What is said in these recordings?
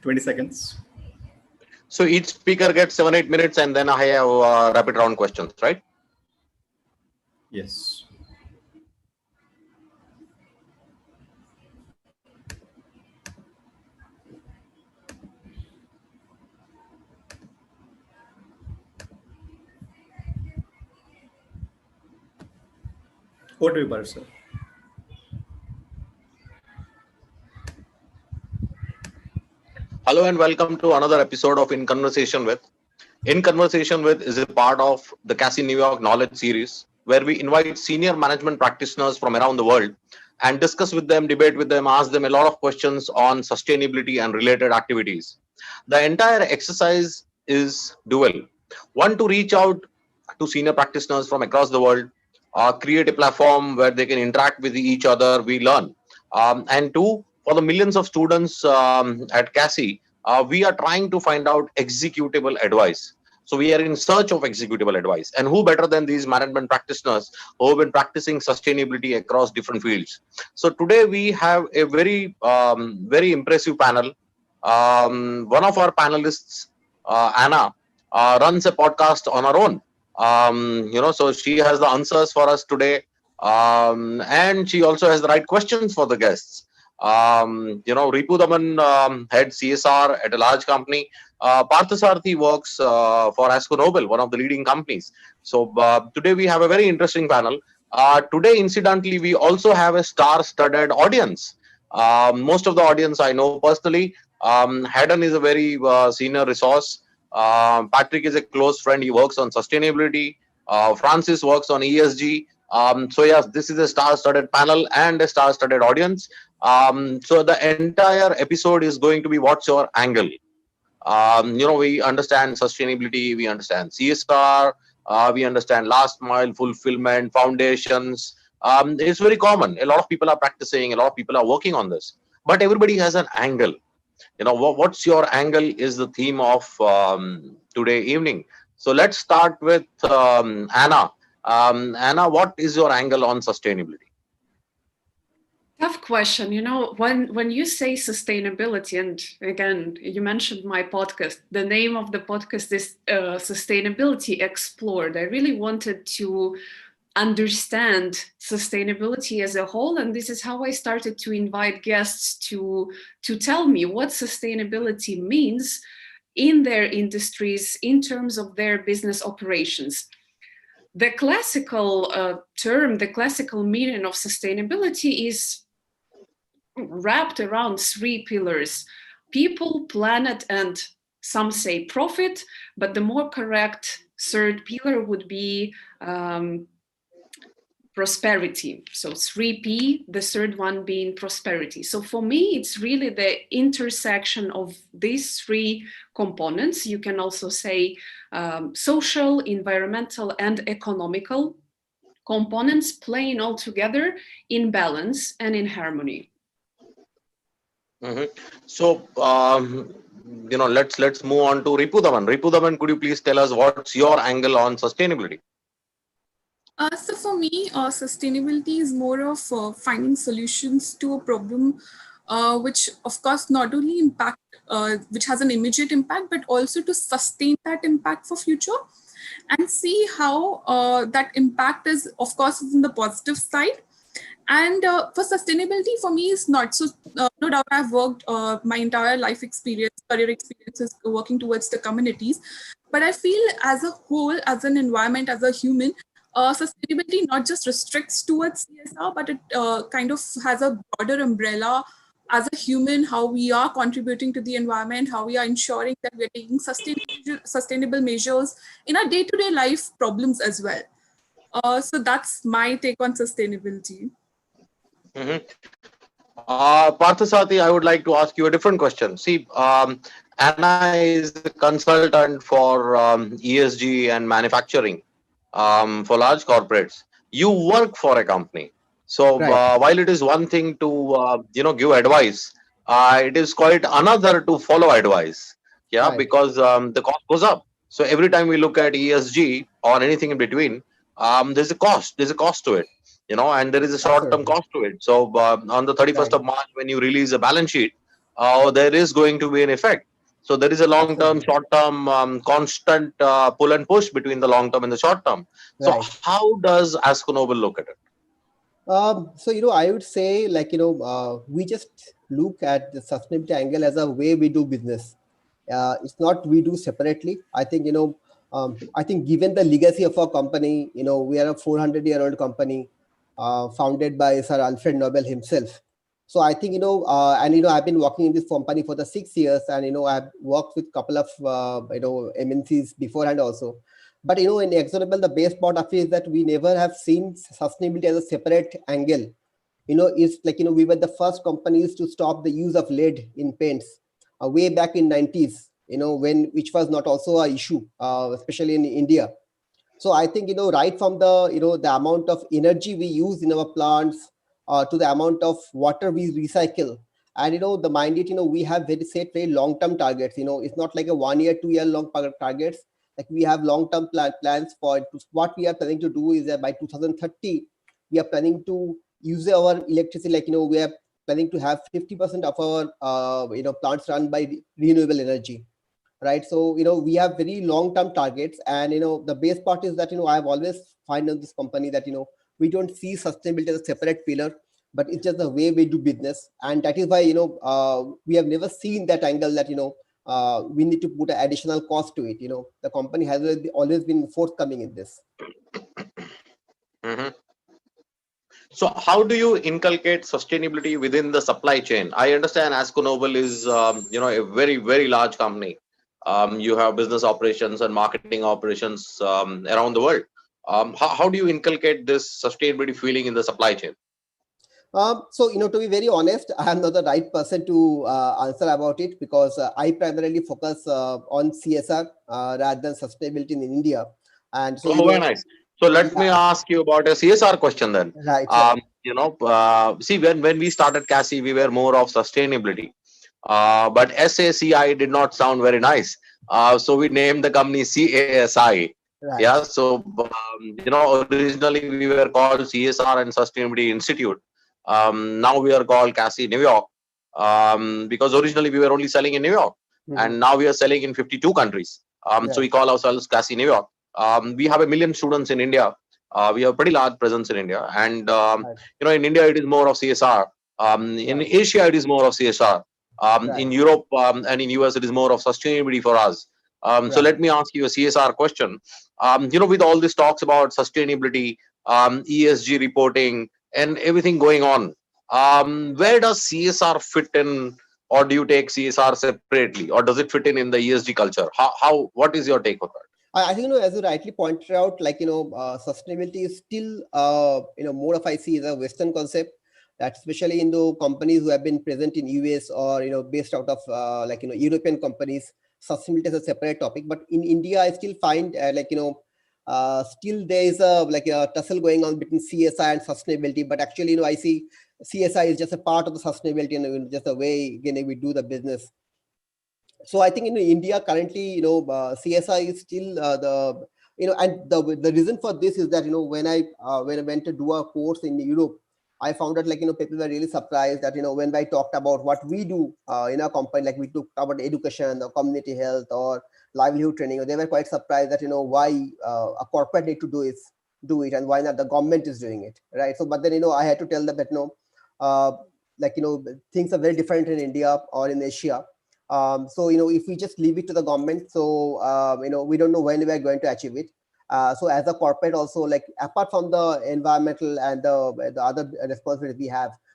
20 seconds. So each speaker gets 7-8 minutes, and then I have rapid round questions, right? Yes. Over to you, Bharat sir. Hello and welcome to another episode of In Conversation With. In Conversation With is a part of the CASI New York Knowledge Series, where we invite senior management practitioners from around the world and discuss with them, debate with them, ask them a lot of questions on sustainability and related activities. The entire exercise is dual. One, to reach out to senior practitioners from across the world, create a platform where they can interact with each other, we learn. And two, for the millions of students at CASI, we are trying to find out executable advice. So we are in search of executable advice. And who better than these management practitioners who have been practicing sustainability across different fields? So today we have a very impressive panel. One of our panelists, Anna, runs a podcast on her own. So she has the answers for us today. And she also has the right questions for the guests. Ripu Daman head CSR at a large company. Parthasarthi works for Asco Nobel, one of the leading companies. So today we have a very interesting panel. Today, incidentally, we also have a star-studded audience. Most of the audience I know personally. Haddon is a very senior resource. Patrick is a close friend. He works on sustainability. Francis works on ESG. So yes, this is a star-studded panel and a star-studded audience. So the entire episode is going to be what's your angle. We understand sustainability, we understand CSR, we understand last mile fulfillment, foundations. It's very common. A lot of people are practicing, a lot of people are working on this, but everybody has an angle. What's your angle is the theme of today evening. So let's start with Anna. Anna, what is your angle on sustainability? Tough question. When you say sustainability, and again, you mentioned my podcast, the name of the podcast is Sustainability Explored. I really wanted to understand sustainability as a whole, and this is how I started to invite guests to tell me what sustainability means in their industries in terms of their business operations. The classical term, the classical meaning of sustainability is wrapped around three pillars: people, planet, and some say profit, but the more correct third pillar would be prosperity. So 3P, the third one being prosperity. So for me, it's really the intersection of these three components. You can also say social, environmental, and economical components playing all together in balance and in harmony. Mm-hmm. So, let's move on to Ripu Daman. Ripu Daman, could you please tell us what's your angle on sustainability? So for me, sustainability is more of finding solutions to a problem, which of course not only which has an immediate impact, but also to sustain that impact for future, and see how that impact is, of course, in the positive side. And for sustainability, for me, is not so. No doubt, I've worked my entire career experiences working towards the communities, but I feel as a whole, as an environment, as a human, sustainability not just restricts towards CSR, but it kind of has a broader umbrella as a human, how we are contributing to the environment, how we are ensuring that we're taking sustainable measures in our day-to-day life problems as well. So that's my take on sustainability. Mm-hmm. Parthasarthi, I would like to ask you a different question. See, Anna is a consultant for ESG and manufacturing for large corporates. You work for a company. So Right. while it is one thing to give advice, it is quite another to follow advice. Yeah, Right. because the cost goes up. So every time we look at ESG or anything in between, there's a cost. There's a cost to it. And there is a short-term Absolutely. cost to it. So on the 31st Right. of March, when you release a balance sheet, there is going to be an effect. So there is a long term, Absolutely. short term, constant pull and push between the long term and the short term. So Right. how does Asco Noble look at it? So, I would say, we just look at the sustainability angle as a way we do business. It's not we do separately. I think given the legacy of our company, we are a 400-year-old company founded by Sir Alfred Nobel himself. So I think, I've been working in this company for the 6 years, and, I've worked with a couple of, MNCs beforehand also. But, in Exxonmobil, the best part of it is that we never have seen sustainability as a separate angle. It's like, we were the first companies to stop the use of lead in paints way back in 90s, which was not also a issue, especially in India. So I think, right from the amount of energy we use in our plants, to the amount of water we recycle, and the minded, we have very long-term targets. It's not like a 1 year, 2 year long targets. Like, we have long-term plans for what we are planning to do is that by 2030 we are planning to use our electricity, we are planning to have 50% of our plants run by renewable energy, right? So we have very long term targets, and the best part is that I've always find in this company that we don't see sustainability as a separate pillar, but it's just the way we do business. And that is why we have never seen that angle that we need to put an additional cost to it. The company has always been forthcoming in this. Mhm. So how do you inculcate sustainability within the supply chain? I understand Asco Noble is a very, very large company. You have business operations and marketing operations around the world. How do you inculcate this sustainability feeling in the supply chain? So, to be very honest, I am not the right person to answer about it, because I primarily focus on CSR rather than sustainability in India. And so, Oh, very nice. So let me yeah, ask you about a CSR question then. right, right, See, when we started CASI, we were more of sustainability. But SACI did not sound very nice. So we named the company CASI. right, Yeah. So, originally we were called CSR and Sustainability Institute. Now we are called CASI New York. Because originally we were only selling in New York, mhm, and now we are selling in 52 countries. So right, we call ourselves CASI New York. We have 1 million students in India. We have a pretty large presence in India, and right, in India it is more of CSR. In right, Asia it is more of CSR. right, In Europe and in US it is more of sustainability for us. So right. let me ask you a CSR question. With all these talks about sustainability, ESG reporting, and everything going on, where does CSR fit in, or do you take CSR separately, or does it fit in the ESG culture? What is your take on that? I think, as you rightly pointed out, sustainability is still, more of I see as a Western concept. That especially in the companies who have been present in US, or based out of European companies, sustainability is a separate topic. But in India, I still find still there is a tussle going on between CSI and sustainability. But actually, I see CSI is just a part of the sustainability, and just the way we do the business. So I think in India currently, CSI is still the and the reason for this is that when I went to do a course in Europe, I found out people were really surprised that when I talked about what we do in our company, like we talked about education or community health or livelihood training, they were quite surprised that why a corporate need to do it, and why not the government is doing it, right? So but then I had to tell them that uh, things are very different in India or in Asia. So if we just leave it to the government, so we don't know when we are going to achieve it. So as a corporate also, like apart from the environmental and the other responsibilities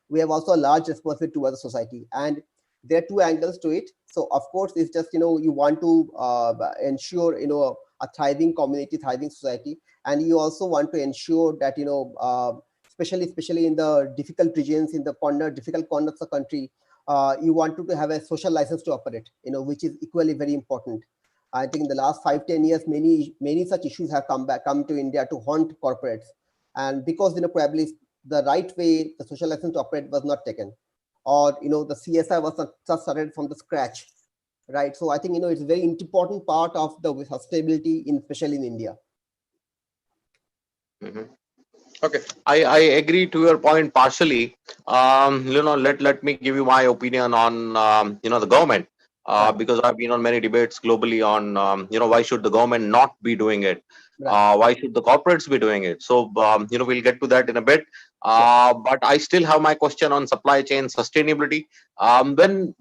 we have also a large responsibility towards the society, and there are two angles to it. So of course it's just you want to ensure a thriving community, thriving society, and you also want to ensure that especially in the difficult regions, in the difficult corners of the country, you want to have a social license to operate, which is equally very important. I think in the last 5-10 years, many such issues have come to India to haunt corporates, and because probably the right way the social license to operate was not taken, or the CSI was not just started from the scratch, right? So I think it's a very important part of the sustainability, especially in India. Mhm. Okay, I agree to your point partially. Let me give you my opinion on the government, Right. because I've been on many debates globally on why should the government not be doing it, Right. why should the corporates be doing it. So we'll get to that in a bit. Sure. But I still have my question on supply chain sustainability. When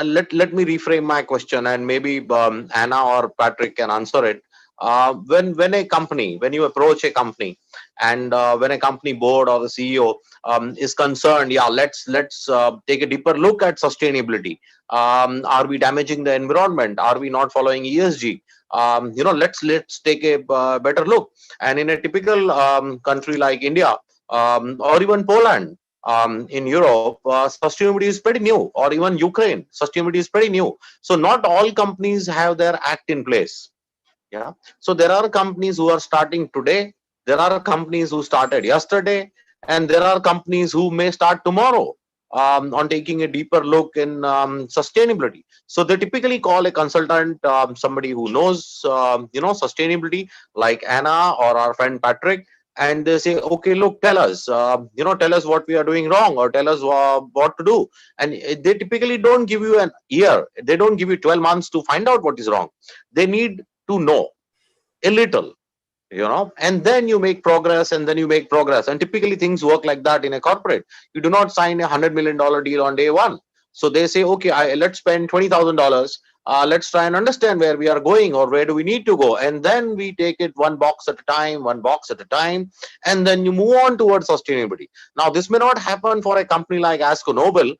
let me reframe my question, and maybe Anna or Patrick can answer it. When you approach a company, and when a company board or the CEO is concerned, yeah, let's take a deeper look at sustainability. Are we damaging the environment? Are we not following ESG? Let's take a better look. And in a typical country like India, or even Poland, in Europe, sustainability is pretty new, or even Ukraine, sustainability is pretty new. So not all companies have their act in place. Yeah. So there are companies who are starting today. There are companies who started yesterday, and there are companies who may start tomorrow on taking a deeper look in sustainability. So they typically call a consultant, somebody who knows sustainability, like Anna or our friend Patrick, and they say, okay, look, tell us what we are doing wrong, or tell us what to do. And they typically don't give you an year. They don't give you 12 months to find out what is wrong. They need to know a little, and then you make progress, and then you make progress. And typically things work like that in a corporate. You do not sign $100 million deal on day one. So they say, okay, let's spend $20,000. Let's try and understand where we are going, or where do we need to go, and then we take it one box at a time, and then you move on towards sustainability. Now, this may not happen for a company like Asco Nobel,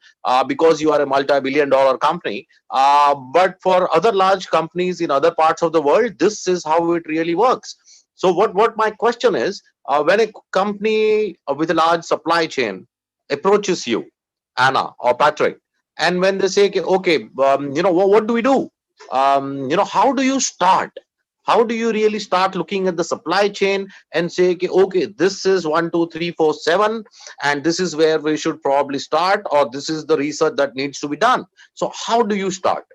because you are a multi-billion-dollar company, but for other large companies in other parts of the world, this is how it really works. So what my question is, when a company with a large supply chain approaches you, Anna or Patrick, and when they say, okay, what do we do? How do you start? How do you really start looking at the supply chain and say, okay, this is 1, 2, 3, 4, 7, and this is where we should probably start, or this is the research that needs to be done. So how do you start?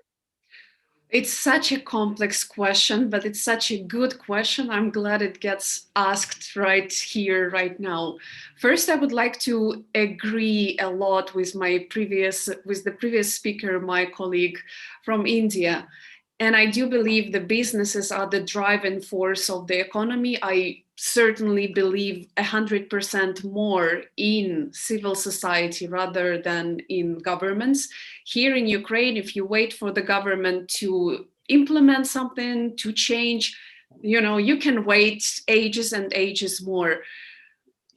It's such a complex question, but it's such a good question. I'm glad it gets asked right here, right now. First, I would like to agree a lot with the previous speaker, my colleague from India. And I do believe the businesses are the driving force of the economy. I certainly believe 100% more in civil society rather than in governments. Here in Ukraine, if you wait for the government to implement something, to change, you can wait ages and ages more.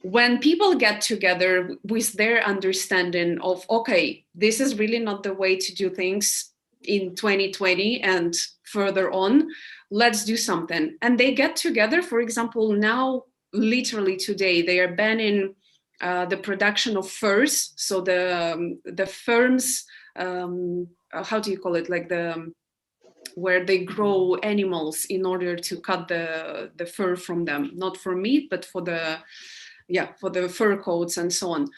When people get together with their understanding of, okay, this is really not the way to do things in 2020 and further on, let's do something. And they get together. For example, now, literally today, they are banning the production of furs. So the firms, how do you call it, like where they grow animals in order to cut the fur from them, not for meat, but for the fur coats and so on.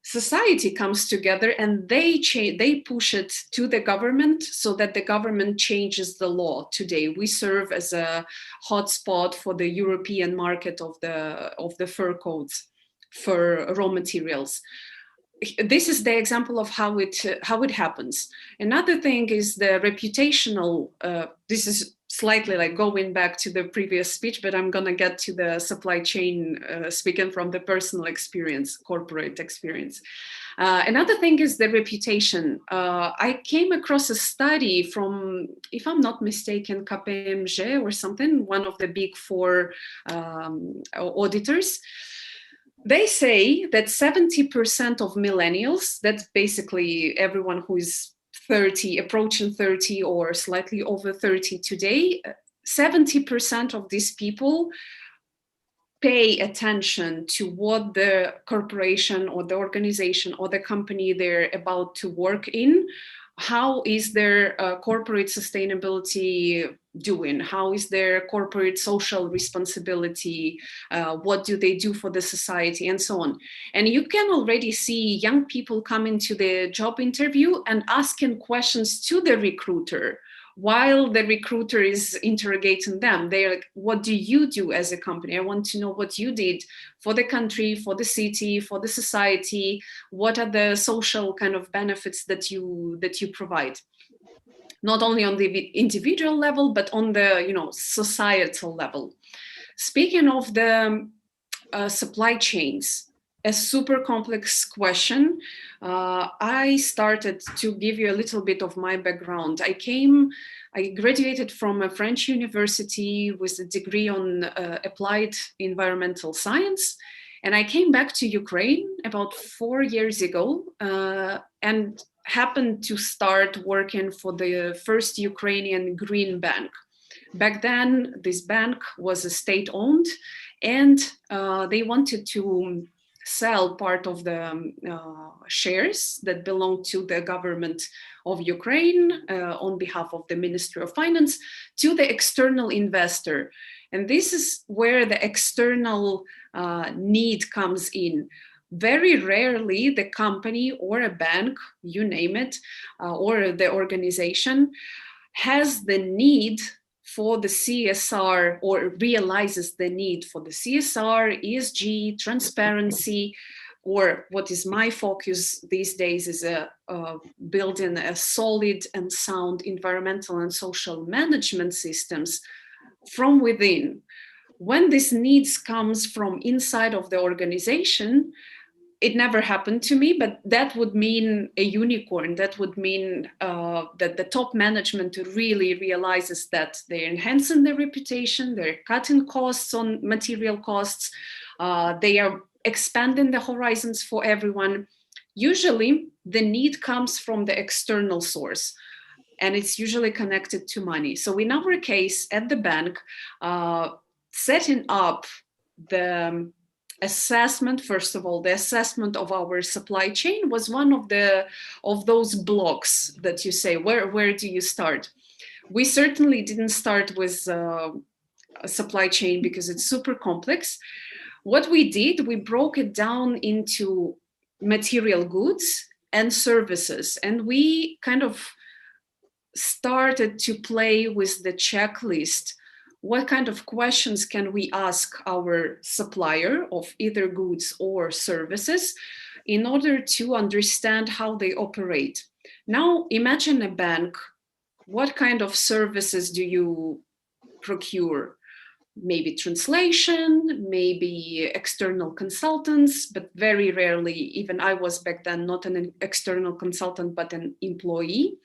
Society comes together and they push it to the government so that the government changes the law. Today we serve as a hotspot for the European market of the fur coats, for raw materials. This is the example of how it happens. Another thing is the reputational. This is slightly like going back to the previous speech, but I'm gonna get to the supply chain, speaking from the personal experience, corporate experience. Another thing is the reputation. I came across a study from, if I'm not mistaken, KPMG or something, one of the big four auditors. They say that 70% of millennials, that's basically everyone who is 30, approaching 30 or slightly over 30 today, 70% of these people pay attention to what the corporation or the organization or the company they're about to work in, how is their corporate sustainability doing? How is their corporate social responsibility? What do they do for the society, and so on? And you can already see young people coming to the job interview and asking questions to the recruiter. while the recruiter is interrogating them, they're like, what do you do as a company? I want to know what you did for the country, for the city, for the society. What are the social kind of benefits that you provide? Not only on the individual level, but on the societal level. Speaking of the supply chains, a super complex question. I started to give you a little bit of my background. I graduated from a French university with a degree on applied environmental science. And I came back to Ukraine about 4 years ago and happened to start working for the first Ukrainian green bank. Back then, this bank was state-owned, and they wanted to sell part of the shares that belonged to the government of Ukraine on behalf of the Ministry of Finance to the external investor. And this is where the external need comes in. Very rarely the company or a bank, you name it, or the organization has the need for the CSR or realizes the need for the CSR, ESG, transparency, or what is my focus these days is building a solid and sound environmental and social management systems from within. When this needs comes from inside of the organization, it never happened to me, but that would mean a unicorn. That would mean that the top management really realizes that they're enhancing their reputation, they're cutting costs on material costs, they are expanding the horizons for everyone. Usually the need comes from the external source, and it's usually connected to money. So in our case at the bank, setting up the assessment, first of all, the assessment of our supply chain was one of those blocks that you say, where do you start? We certainly didn't start with a supply chain because it's super complex. What we did, we broke it down into material goods and services, and we kind of started to play with the checklist. What kind of questions can we ask our supplier of either goods or services in order to understand how they operate? Now, imagine a bank. What kind of services do you procure? Maybe translation, maybe external consultants, but very rarely, even I was back then not an external consultant, but an employee.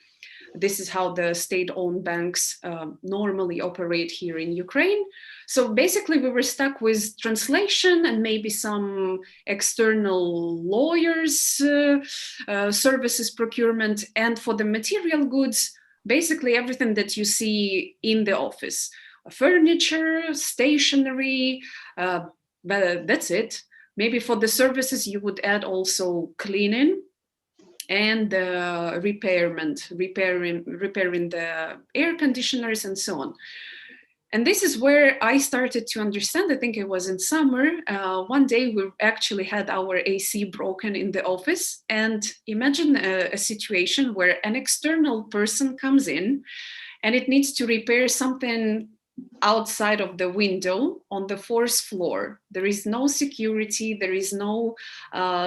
This is how the state-owned banks normally operate here in Ukraine. So basically we were stuck with translation and maybe some external lawyers, services procurement. And for the material goods, basically everything that you see in the office. Furniture, stationery, but that's it. Maybe for the services you would add also cleaning and repairing the air conditioners and so on. And this is where I started to understand, I think it was in summer, one day we actually had our AC broken in the office. And imagine a situation where an external person comes in and it needs to repair something outside of the window on the fourth floor. There is no security, there is no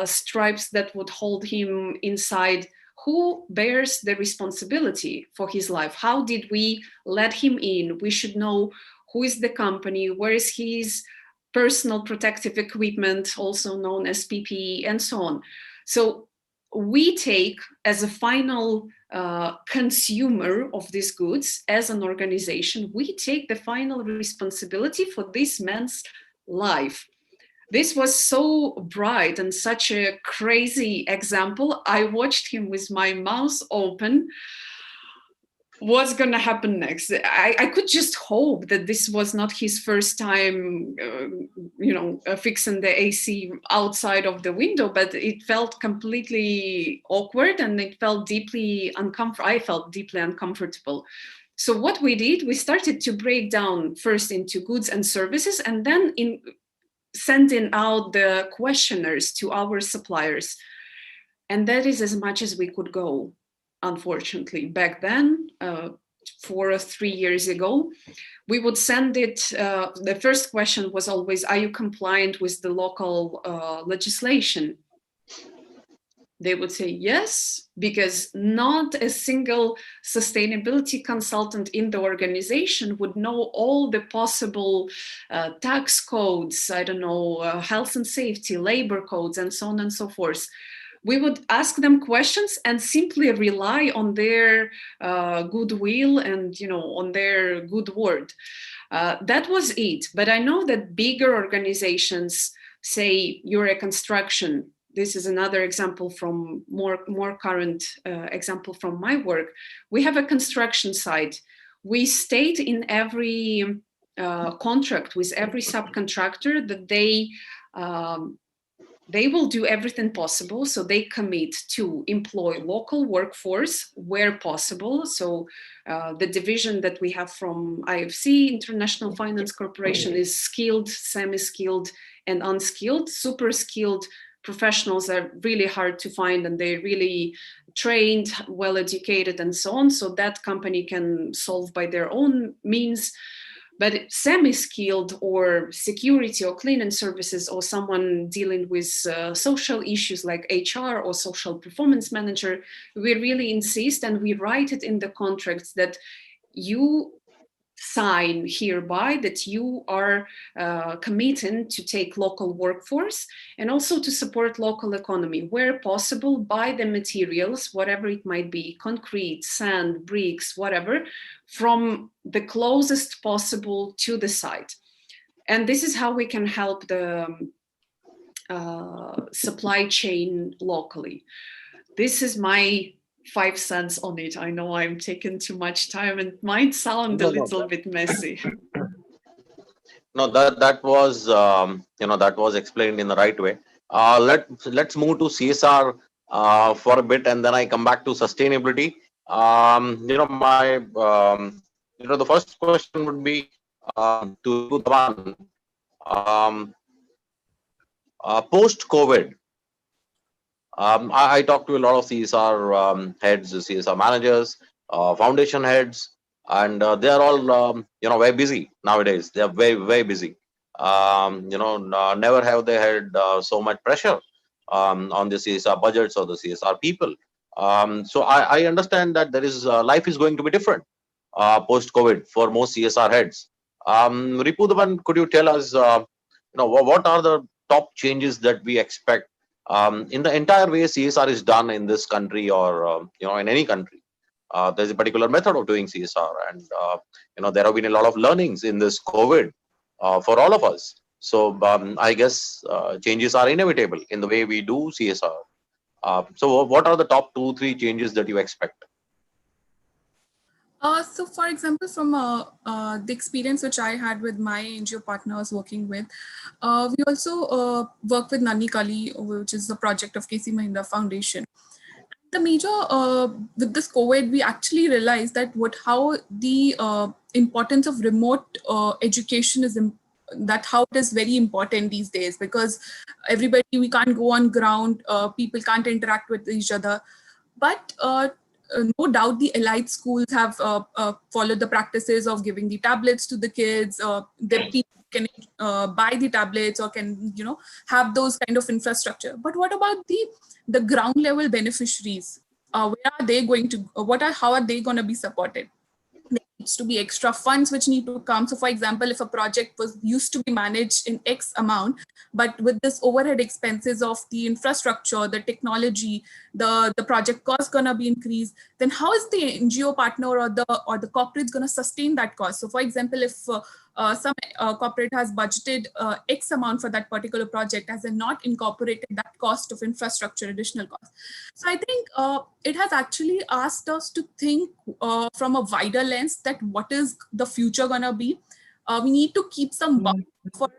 stripes that would hold him inside. Who bears the responsibility for his life? How did we let him in? We should know who is the company, where is his personal protective equipment, also known as PPE, and so on. So we take as a final consumer of these goods, as an organization, we take the final responsibility for this man's life. This was so bright and such a crazy example. I watched him with my mouth open. What's going to happen next? I could just hope that this was not his first time, fixing the AC outside of the window, but it felt completely awkward and it felt deeply uncomfortable. I felt deeply uncomfortable. So what we did, we started to break down first into goods and services, and then in sending out the questionnaires to our suppliers. And that is as much as we could go. Unfortunately, back then, 4 or 3 years ago, we would send it. The first question was always, are you compliant with the local legislation? They would say yes, because not a single sustainability consultant in the organization would know all the possible tax codes, I don't know, health and safety, labor codes, and so on and so forth. We would ask them questions and simply rely on their goodwill and, you know, on their good word. That was it. But I know that bigger organizations, say you're a construction. This is another example from more current example from my work. We have a construction site. We state in every contract with every subcontractor that they will do everything possible. So they commit to employ local workforce where possible. So the division that we have from IFC, International Finance Corporation, is skilled, semi-skilled, and unskilled. Super skilled professionals are really hard to find, and they're really trained, well educated, and so on. So that company can solve by their own means. But semi-skilled or security or cleaning services, or someone dealing with social issues like HR or social performance manager, we really insist, and we write it in the contracts that you sign hereby that you are committing to take local workforce and also to support local economy where possible, buy the materials, whatever it might be, concrete, sand, bricks, whatever, from the closest possible to the site. And this is how we can help the supply chain locally. This is my 5 cents on it. I know I'm taking too much time and might sound a little bit messy. No, that was that was explained in the right way. Let's move to CSR for a bit, and then I come back to sustainability. The first question would be to Dhawan. Post COVID, I talked to a lot of CSR heads, CSR managers, foundation heads, and they are all very busy nowadays. They are very busy. Never have they had so much pressure on the CSR budgets or the CSR people. So I understand that there is life is going to be different post COVID for most CSR heads. Ripudavan, could you tell us what are the top changes that we expect in the entire way CSR is done in this country, or in any country? There's a particular method of doing CSR, and there have been a lot of learnings in this COVID for all of us. So I guess changes are inevitable in the way we do CSR. So what are the top 2-3 changes that you expect? So, for example, from the experience which I had with my NGO partners working with, we also work with Nani Kali, which is the project of KC Mahindra Foundation. The major with this COVID, we actually realized that how the importance of remote education is how it is very important these days, because we can't go on ground, people can't interact with each other, but no doubt the elite schools have followed the practices of giving the tablets to the kids. The people can buy the tablets or can have those kind of infrastructure. But what about the ground level beneficiaries? Where are they going to? How are they going to be supported? There needs to be extra funds which need to come. So, for example, if a project was used to be managed in X amount, but with this overhead expenses of the infrastructure, the technology, the project cost gonna be increased, then how is the NGO partner or the corporate gonna sustain that cost? So, for example, if some corporate has budgeted X amount for that particular project, has not incorporated that cost of infrastructure, additional cost. So I think it has actually asked us to think from a wider lens that what is the future gonna be. We need to keep some buffer for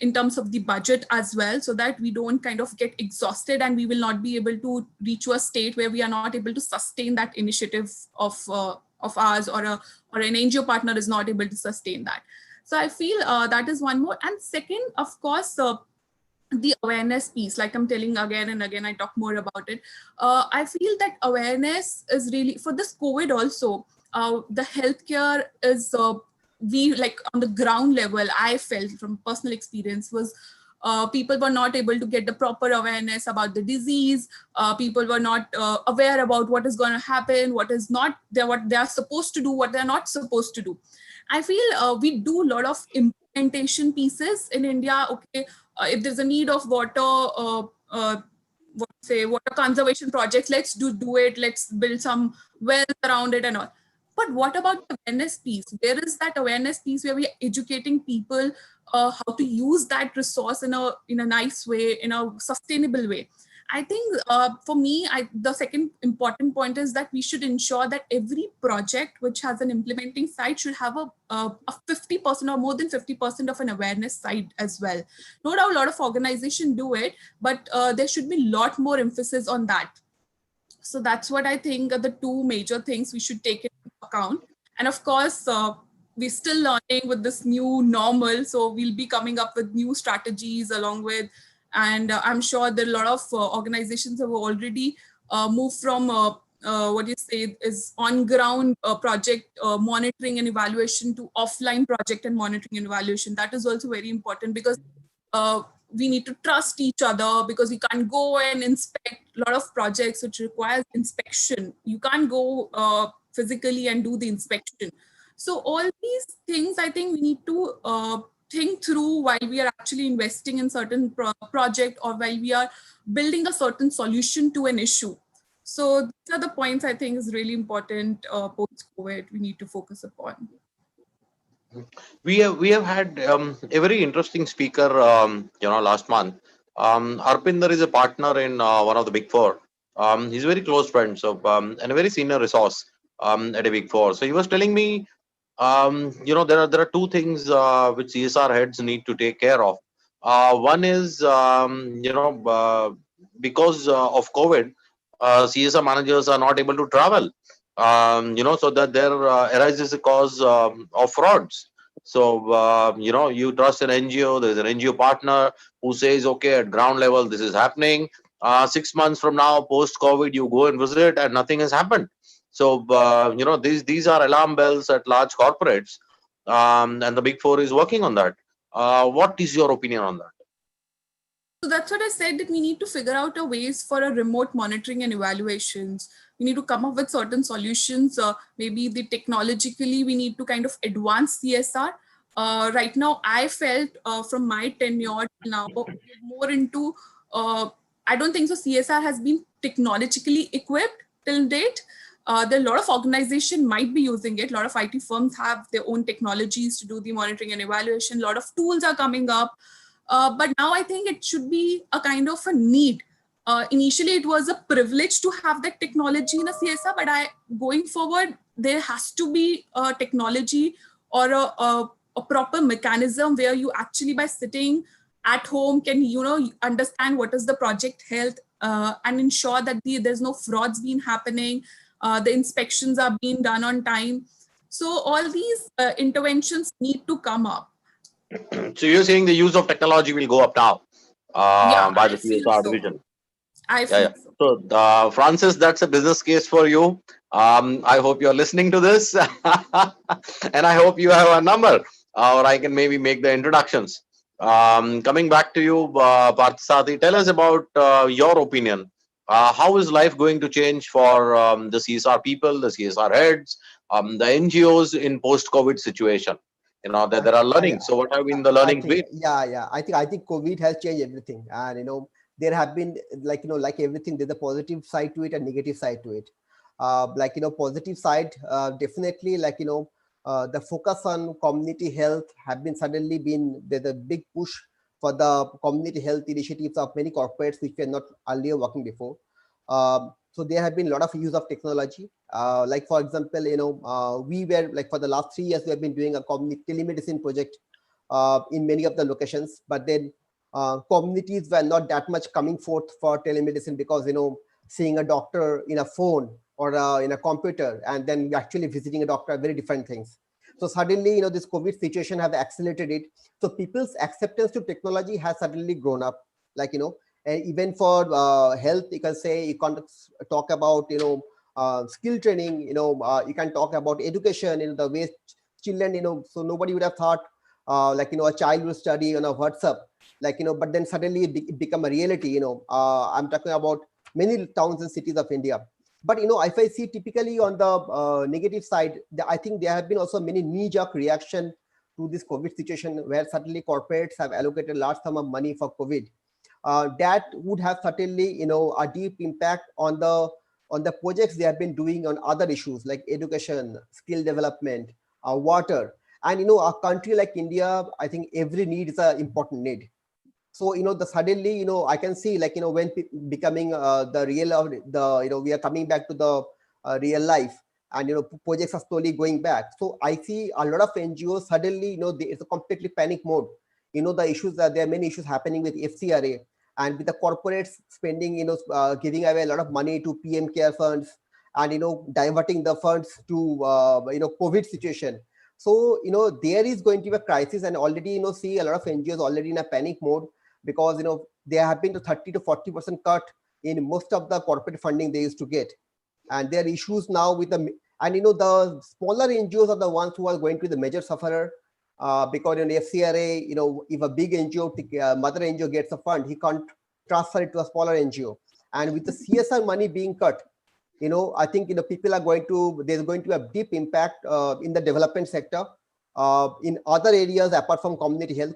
in terms of the budget as well, so that we don't kind of get exhausted and we will not be able to reach to a state where we are not able to sustain that initiative of ours, or an NGO partner is not able to sustain that. So I feel that is one more. And second, of course, the awareness piece, like I'm telling again and again, I talk more about it. I feel that awareness is really, for this COVID also, the healthcare is we like on the ground level. I felt from personal experience was people were not able to get the proper awareness about the disease. People were not aware about what is going to happen, what is not there, what they are supposed to do, what they are not supposed to do. I feel we do a lot of implementation pieces in India. Okay, if there's a need of water, water conservation projects, let's do it. Let's build some wells around it and all. But what about the awareness piece? Where is that awareness piece where we are educating people how to use that resource in a nice way, in a sustainable way? I think for me, the second important point is that we should ensure that every project which has an implementing side should have a 50% or more than 50% of an awareness side as well. No doubt a lot of organizations do it, but there should be a lot more emphasis on that. So that's what I think are the two major things we should take into account. And of course, we're still learning with this new normal. So we'll be coming up with new strategies along with, and I'm sure there are a lot of organizations have already moved from what you say is on ground project monitoring and evaluation to offline project and monitoring and evaluation. That is also very important because we need to trust each other, because we can't go and inspect a lot of projects which requires inspection. You can't go physically and do the inspection. So all these things I think we need to think through while we are actually investing in certain project or while we are building a certain solution to an issue. So these are the points I think is really important post-COVID we need to focus upon. We have had a very interesting speaker, last month. Arpinder is a partner in one of the big four. He's a very close friend, so and a very senior resource at a big four. So he was telling me, there are two things which CSR heads need to take care of. One is, because of COVID, CSR managers are not able to travel. So that there arises a cause of frauds. So, you trust an NGO, there's an NGO partner who says, okay, at ground level, this is happening. 6 months from now, post COVID, you go and visit and nothing has happened. So, these are alarm bells at large corporates, and the big four is working on that. What is your opinion on that? So that's what I said, that we need to figure out a ways for a remote monitoring and evaluations. We need to come up with certain solutions. Maybe the technologically we need to kind of advance CSR. Right now, I felt from my tenure now more into. I don't think so. CSR has been technologically equipped till date. There are a lot of organizations might be using it. A lot of IT firms have their own technologies to do the monitoring and evaluation. A lot of tools are coming up. But now I think it should be a kind of a need. Initially, it was a privilege to have that technology in a CSR, but going forward, there has to be a technology or a proper mechanism where you actually, by sitting at home, can understand what is the project health and ensure that there's no frauds being happening, the inspections are being done on time. So all these interventions need to come up. So you're saying the use of technology will go up now by the CSR division. I feel so. So, Francis, that's a business case for you. I hope you're listening to this, and I hope you have a number, or I can maybe make the introductions. Coming back to you, Parthasarathi, tell us about your opinion. How is life going to change for the CSR people, the CSR heads, the NGOs in post-COVID situation? That there are learning. So what have been the learnings been? I think COVID has changed everything, and there have been like everything, there's a positive side to it and negative side to it. Positive side, definitely the focus on community health have been suddenly been, there's a big push for the community health initiatives of many corporates which were not earlier working before. So there have been a lot of use of technology. For example, we were for the last 3 years, we have been doing a community telemedicine project in many of the locations, but then communities were not that much coming forth for telemedicine because, seeing a doctor in a phone or in a computer and then actually visiting a doctor are very different things. So suddenly, this COVID situation have accelerated it. So people's acceptance to technology has suddenly grown up, and even for health, you can talk about, skill training, you can talk about education, the way children, so nobody would have thought, a child will study on a WhatsApp, but then suddenly it become a reality, I'm talking about many towns and cities of India. But, if I see typically on the negative side, I think there have been also many knee-jerk reaction to this COVID situation, where suddenly corporates have allocated large sum of money for COVID. That would have certainly, a deep impact on the projects they have been doing on other issues like education, skill development, water. And, a country like India, I think every need is an important need. So, the suddenly, I can see, when becoming the real of the, we are coming back to the real life, and, projects are slowly going back. So I see a lot of NGOs suddenly, it's a completely panic mode. The issues that there are many issues happening with FCRA, and with the corporates spending, giving away a lot of money to PM care funds, and, diverting the funds to, COVID situation. So, there is going to be a crisis, and already, see a lot of NGOs already in a panic mode, because, there have been to 30 to 40% cut in most of the corporate funding they used to get. And there are issues now with and, the smaller NGOs are the ones who are going to be the major sufferer, because in FCRA, if a big NGO, mother NGO gets a fund, he can't transfer it to a smaller NGO. And with the CSR money being cut, I think, people are there's going to be a deep impact in the development sector. In other areas apart from community health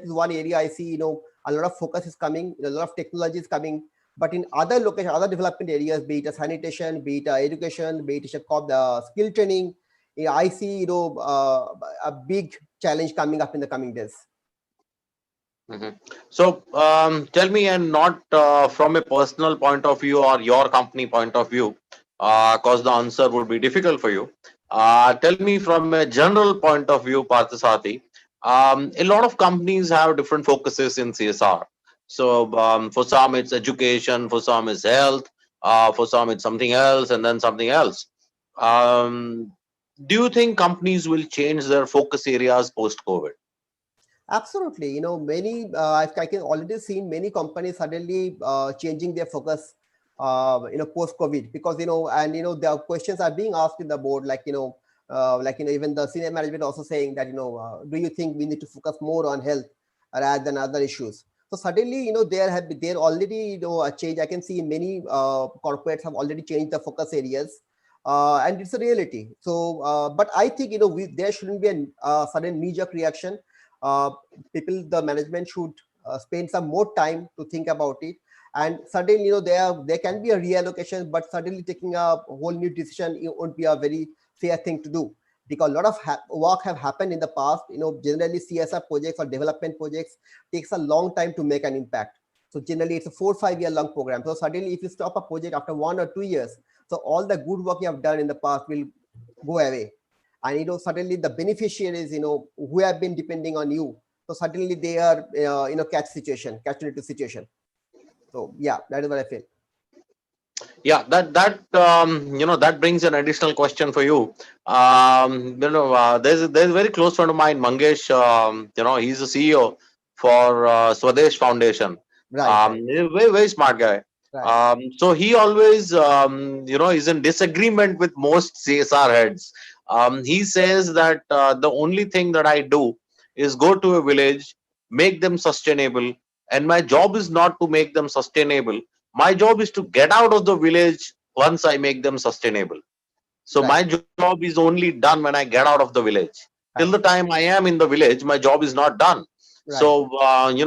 is one area I see, a lot of focus is coming, a lot of technology is coming. But in other locations, other development areas, be it a sanitation, be it education, be it a skill training, I see, a big challenge coming up in the coming days. Mhm. So tell me, and not from a personal point of view or your company point of view, because the answer would be difficult for you. Tell me from a general point of view, Parthasarathi. A lot of companies have different focuses in CSR. So for some it's education, for some it's health, for some it's something else, and then something else. Um, do you think companies will change their focus areas post COVID? Absolutely. Many, I can already seen many companies suddenly changing their focus, post COVID, because, and, the questions are being asked in the board, even the senior management also saying that, do you think we need to focus more on health rather than other issues? So suddenly, there already, a change. I can see many corporates have already changed the focus areas. And it's a reality. So, but I think, there shouldn't be a sudden knee-jerk reaction. The management should spend some more time to think about it, and suddenly, there can be a reallocation, but suddenly taking a whole new decision, it won't be a very fair thing to do, because a lot of work have happened in the past. Generally CSR projects or development projects takes a long time to make an impact. So generally it's a 4 or 5 year long program. So suddenly if you stop a project after 1 or 2 years, so all the good work you have done in the past will go away. And suddenly the beneficiaries, who have been depending on you, so suddenly they are catch 22 situation. So yeah, that is what I feel. Yeah, that brings an additional question for you. There's a very close friend of mine, Mangesh. He's the CEO for Swadesh Foundation. Right. He's a very, very smart guy. So he always is in disagreement with most CSR heads. He says that the only thing that I do is go to a village, make them sustainable, and my job is not to make them sustainable. My job is to get out of the village once I make them sustainable. So my job is only done when I get out of the village. Till the time I am in the village, my job is not done. So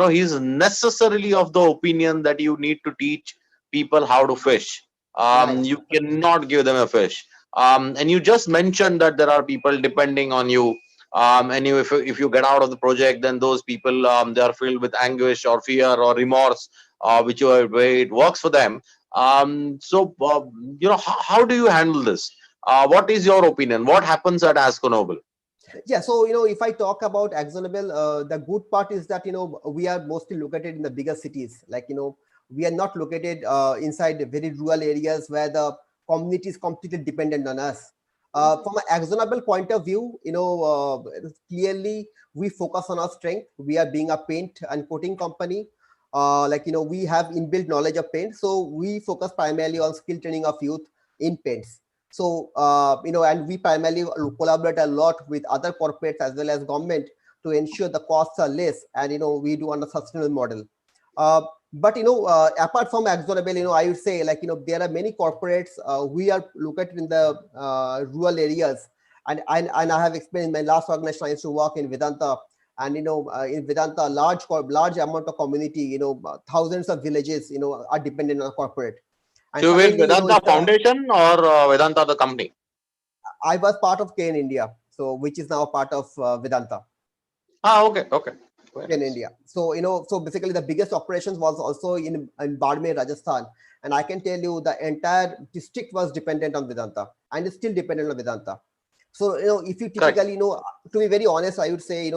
he's necessarily of the opinion that you need to teach people how to fish. You cannot give them a fish. And you just mentioned that there are people depending on you. And if you get out of the project, then those people, they are filled with anguish or fear or remorse, whichever way it works for them. How do you handle this? What is your opinion? What happens at Asconoble? Yeah, so if I talk about AkzoNobel, the good part is that we are mostly located in the bigger cities. We are not located inside the very rural areas where the community is completely dependent on us. From an AkzoNobel point of view, clearly we focus on our strength. We are being a paint and coating company. We have inbuilt knowledge of paint, so we focus primarily on skill training of youth in paints. So, and we primarily collaborate a lot with other corporates as well as government to ensure the costs are less, and we do on a sustainable model. But apart from Axonable, I would say, like, there are many corporates we are located in the rural areas, and I have explained in my last organization I used to work in Vedanta, and in Vedanta, large amount of community, thousands of villages, are dependent on corporate. And So, with suddenly, Vedanta Foundation or Vedanta the company? I was part of K in India, so which is now part of Vedanta. Okay, okay. In India. So, so basically the biggest operations was also in Barmer, Rajasthan. And I can tell you the entire district was dependent on Vedanta and is still dependent on Vedanta. So, if you typically, to be very honest, I would say,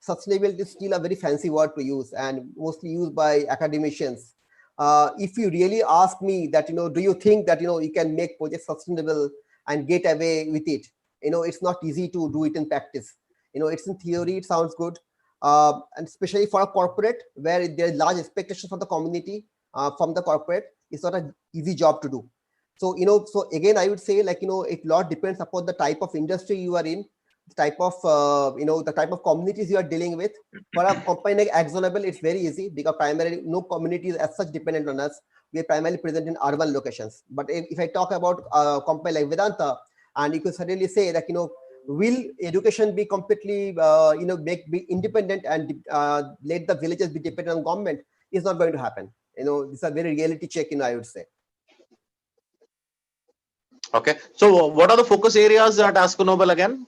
sustainability is still a very fancy word to use and mostly used by academicians. If you really ask me that, do you think that, you can make projects sustainable and get away with it? It's not easy to do it in practice. It's in theory, it sounds good. And especially for a corporate where there are large expectations from the community, from the corporate, it's not an easy job to do. So, so again, I would say, like, it lot depends upon the type of industry you are in, the type of, the type of communities you are dealing with. For a company like Axonable, it's very easy because primarily no community is as such dependent on us. We are primarily present in urban locations. But if I talk about a company like Vedanta, and you could certainly say that, will education be completely, be independent and let the villages be dependent on government? Is not going to happen. It's a very reality check, I would say. Okay. So, what are the focus areas at Axonable again?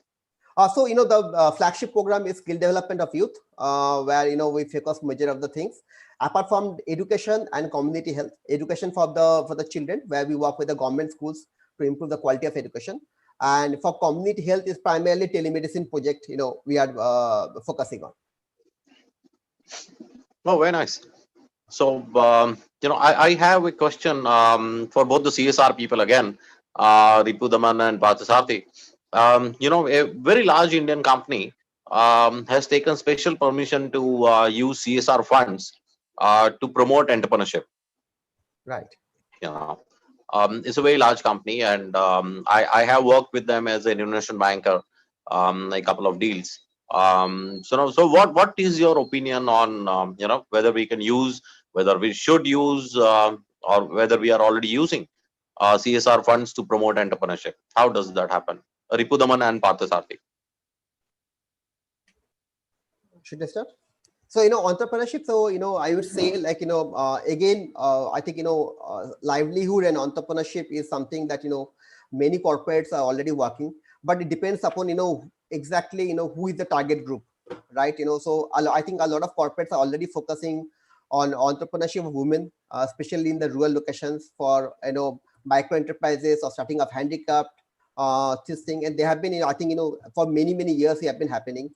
So, the flagship program is skill development of youth, where, we focus major of the things. Apart from education and community health, education for the children, where we work with the government schools to improve the quality of education. And for community health is primarily telemedicine project, we are focusing on. Oh, very nice. So, I have a question for both the CSR people again, Ripu Daman and Parthasarthi. A very large Indian company has taken special permission to use CSR funds to promote entrepreneurship. Right. It's a very large company, and I have worked with them as an investment banker, a couple of deals. So what is your opinion on whether we can use, whether we should use, or whether we are already using CSR funds to promote entrepreneurship? How does that happen? Ripudaman and Parthasarthi. Should I start? So, entrepreneurship. So, I would say, like, again, I think, livelihood and entrepreneurship is something that, many corporates are already working, but it depends upon, exactly, who is the target group, right? So I think a lot of corporates are already focusing on entrepreneurship of women, especially in the rural locations for, micro enterprises or starting up handicapped, this thing. And they have been, I think, for many, many years, they have been happening.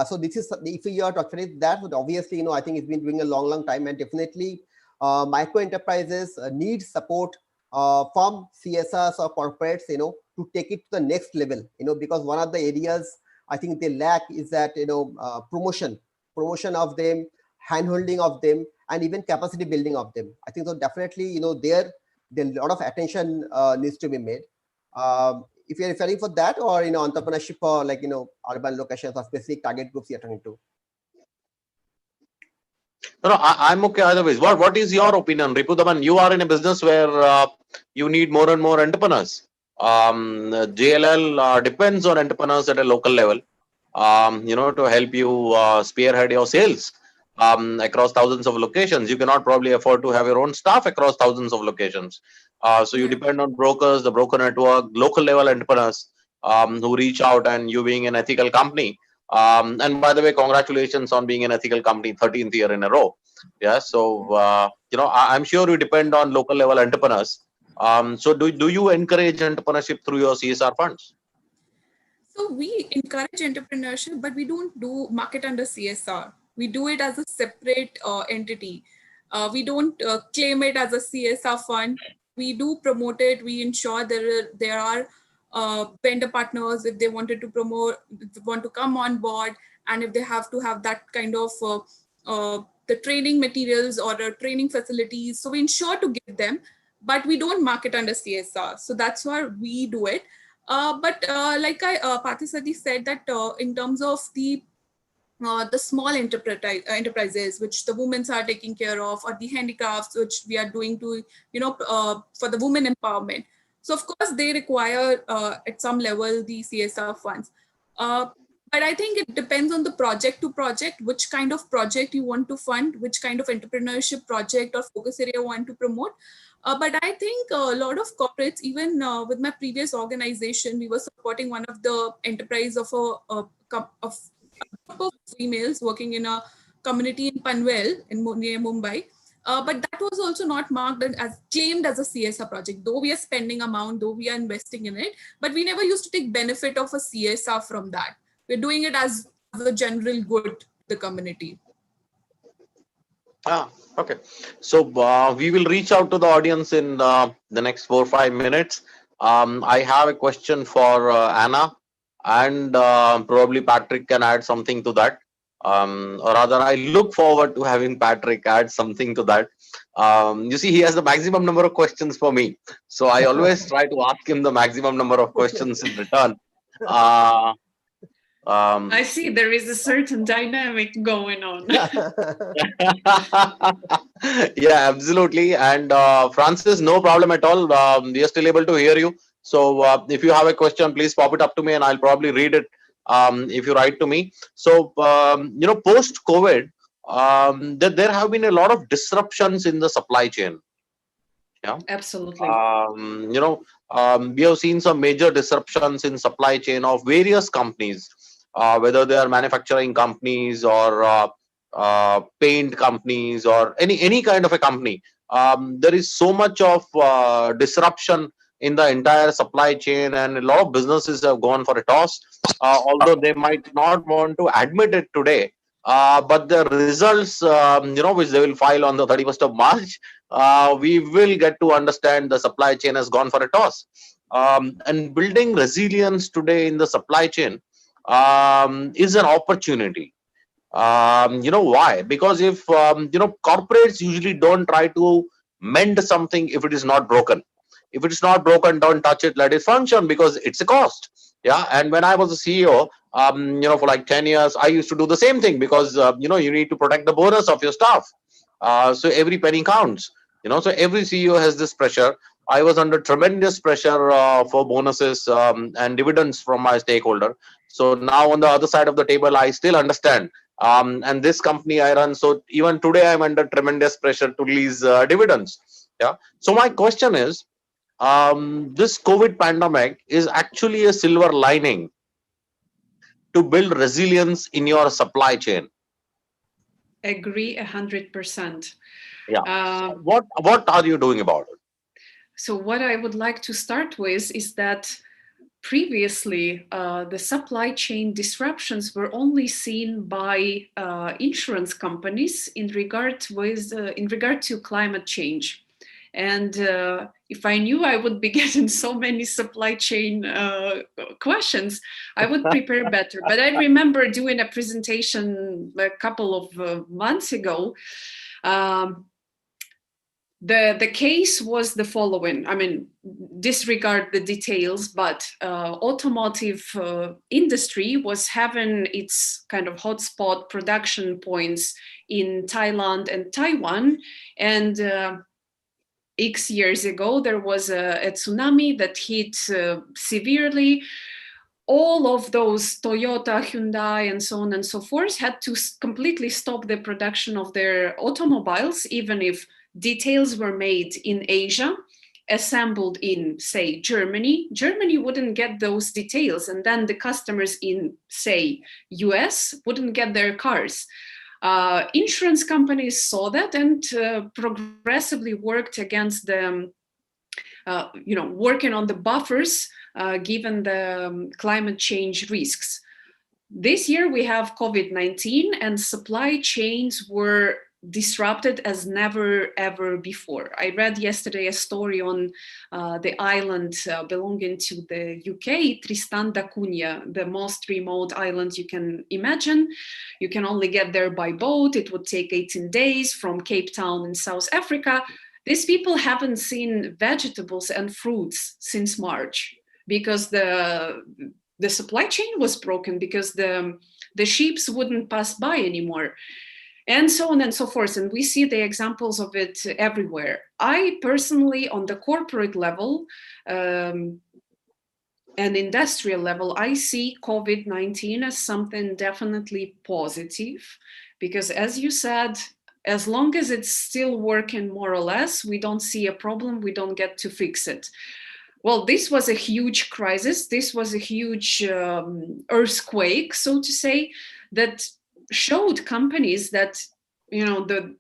So this is, if you are talking that, but obviously, I think it's been doing a long time, and definitely micro enterprises need support from CSRs or corporates, to take it to the next level, because one of the areas I think they lack is that, promotion of them, handholding of them, and even capacity building of them. I think so definitely, there a lot of attention needs to be made. If you're referring for that, or entrepreneurship for, like, urban locations or specific target groups you're talking to. No, I'm okay either ways. What is your opinion, Ripudaman? You are in a business where you need more and more entrepreneurs. JLL depends on entrepreneurs at a local level, to help you spearhead your sales across thousands of locations. You cannot probably afford to have your own staff across thousands of locations. So you depend on brokers, the broker network, local level entrepreneurs who reach out, and you being an ethical company. And by the way, congratulations on being an ethical company, 13th year in a row. Yeah. So, I'm sure you depend on local level entrepreneurs. So do you encourage entrepreneurship through your CSR funds? So we encourage entrepreneurship, but we don't do market under CSR. We do it as a separate entity. We don't claim it as a CSR fund. We do promote it. We ensure there are vendor partners if they want to come on board, and if they have to have that kind of the training materials or training facilities. So we ensure to give them. but we don't mark it under CSR. So that's why we do it. But like Patisati said, that in terms of the small enterprises which the women are taking care of, or the handicrafts which we are doing to, for the women empowerment. So of course they require at some level the CSR funds. But I think it depends on the project to project, which kind of project you want to fund, which kind of entrepreneurship project or focus area you want to promote. But I think a lot of corporates, even with my previous organization, we were supporting one of the enterprise of a group of females working in a community in Panvel near Mumbai. But that was also not marked as claimed as a CSR project, though we are spending amount, though we are investing in it, but we never used to take benefit of a CSR from that. We're doing it as a general good to the community. Okay. So we will reach out to the audience in the next 4 or 5 minutes. I have a question for Anna, and probably Patrick can add something to that. Or rather, I look forward to having Patrick add something to that. You see, he has the maximum number of questions for me. So I always try to ask him the maximum number of questions in return. I see there is a certain dynamic going on. Yeah, absolutely. And Francis, no problem at all. We are still able to hear you. So if you have a question, please pop it up to me, and I'll probably read it if you write to me. So post COVID, there have been a lot of disruptions in the supply chain. Yeah. Absolutely. We have seen some major disruptions in supply chain of various companies, whether they are manufacturing companies or paint companies or any kind of a company. There is so much of disruption in the entire supply chain, and a lot of businesses have gone for a toss, although they might not want to admit it today. But the results, which they will file on the 31st of March, we will get to understand the supply chain has gone for a toss. And building resilience today in the supply chain is an opportunity. Why? Because if corporates usually don't try to mend something if it is not broken. If it is not broken, don't touch it, let it function, because it's a cost. Yeah. And when I was a CEO, for like 10 years, I used to do the same thing, because you need to protect the bonus of your staff. So every penny counts. So every CEO has this pressure. I was under tremendous pressure for bonuses and dividends from my stakeholder. So now on the other side of the table, I still understand. And this company I run, so even today I'm under tremendous pressure to release dividends. Yeah. So my question is, this COVID pandemic is actually a silver lining to build resilience in your supply chain. Agree 100%. Yeah. What are you doing about it? So what I would like to start with is that previously the supply chain disruptions were only seen by insurance companies in regard to climate change. And if I knew I would be getting so many supply chain questions, I would prepare better. But I remember doing a presentation a couple of months ago. The case was the following. I mean, disregard the details, but automotive industry was having its kind of hotspot production points in Thailand and Taiwan. And X years ago, there was a tsunami that hit severely. All of those Toyota, Hyundai, and so on and so forth had to completely stop the production of their automobiles, even if details were made in Asia, assembled in, say, Germany. Germany wouldn't get those details, and then the customers in, say, US wouldn't get their cars. Insurance companies saw that and progressively worked against them, working on the buffers given the climate change risks. This year we have COVID-19, and supply chains were disrupted as never ever before. I read yesterday a story on the island belonging to the UK, Tristan da Cunha, the most remote island you can imagine. You can only get there by boat. It would take 18 days from Cape Town in South Africa. These people haven't seen vegetables and fruits since March because the supply chain was broken, because the ships wouldn't pass by anymore, and so on and so forth. And we see the examples of it everywhere. I personally, on the corporate level and industrial level, I see COVID-19 as something definitely positive, because as you said, as long as it's still working more or less, we don't see a problem, we don't get to fix it. Well, this was a huge crisis. This was a huge earthquake, so to say, that showed companies that, the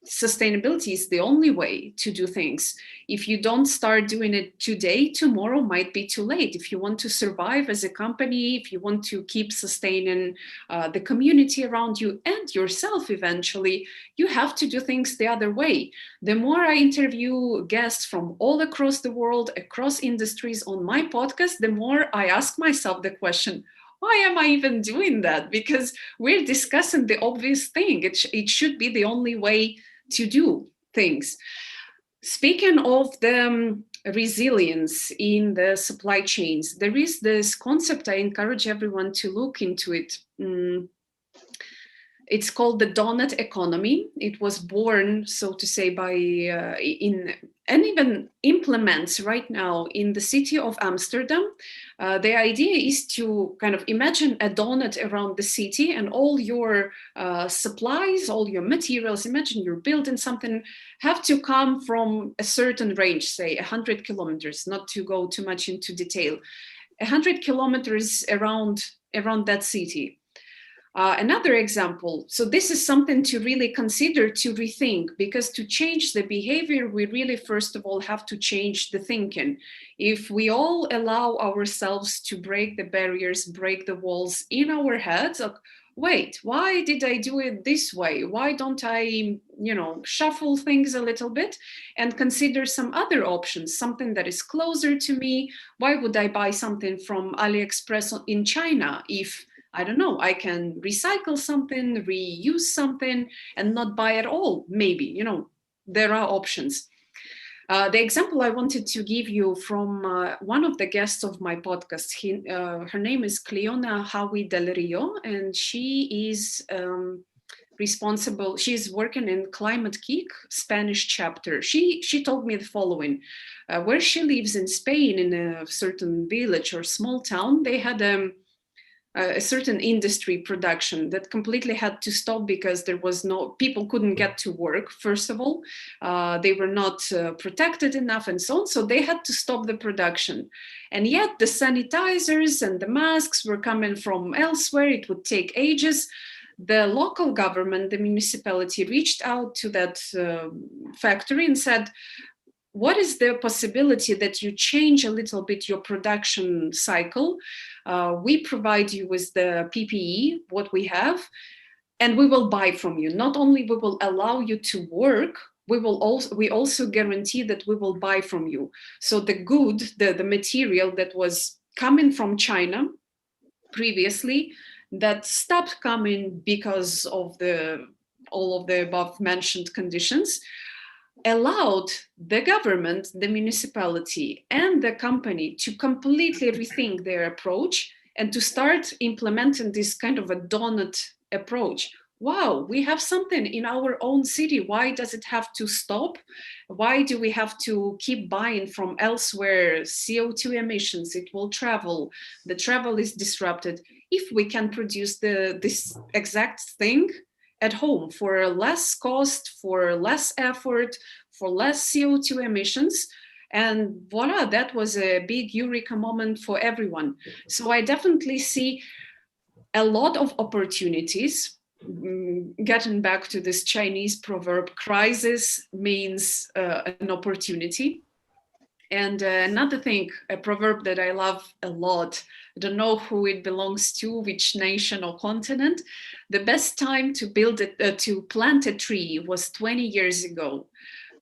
sustainability is the only way to do things. If you don't start doing it today, tomorrow might be too late. If you want to survive as a company, if you want to keep sustaining the community around you and yourself eventually, you have to do things the other way. The more I interview guests from all across the world, across industries on my podcast, the more I ask myself the question, why am I even doing that? Because we're discussing the obvious thing. It should be the only way to do things. Speaking of the resilience in the supply chains, there is this concept. I encourage everyone to look into it. It's called the donut economy. It was born, so to say, by and even implements right now in the city of Amsterdam. The idea is to kind of imagine a donut around the city, and all your supplies, all your materials, imagine you're building something, have to come from a certain range, say 100 kilometers, not to go too much into detail, 100 kilometers around that city. Another example, so this is something to really consider, to rethink, because to change the behavior, we really first of all have to change the thinking. If we all allow ourselves to break the barriers, break the walls in our heads, like, wait, why did I do it this way? Why don't I, shuffle things a little bit and consider some other options, something that is closer to me? Why would I buy something from AliExpress in China if, I don't know, I can recycle something, reuse something, and not buy at all? Maybe, there are options. The example I wanted to give you from one of the guests of my podcast, her name is Cleona Howie Del Rio, and she is responsible. She's working in Climate Geek Spanish chapter. She told me the following: where she lives in Spain, in a certain village or small town, they had a certain industry production that completely had to stop because there was people couldn't get to work. First of all, they were not protected enough and so on. So they had to stop the production. And yet the sanitizers and the masks were coming from elsewhere. It would take ages. The local government, the municipality, reached out to that factory and said, what is the possibility that you change a little bit your production cycle? We provide you with the PPE, what we have, and we will buy from you. Not only we will allow you to work, we also guarantee that we will buy from you. So the good, the material that was coming from China previously, that stopped coming because of all of the above mentioned conditions, allowed the government, the municipality, and the company to completely rethink their approach and to start implementing this kind of a donut approach. Wow, we have something in our own city. Why does it have to stop? Why do we have to keep buying from elsewhere? CO2 emissions, it will travel. The travel is disrupted. If we can produce this exact thing at home for less cost, for less effort, for less CO2 emissions, and voila, that was a big eureka moment for everyone. So I definitely see a lot of opportunities. Getting back to this Chinese proverb, crisis means an opportunity. And another thing, a proverb that I love a lot, I don't know who it belongs to, which nation or continent. The best time to to plant a tree was 20 years ago.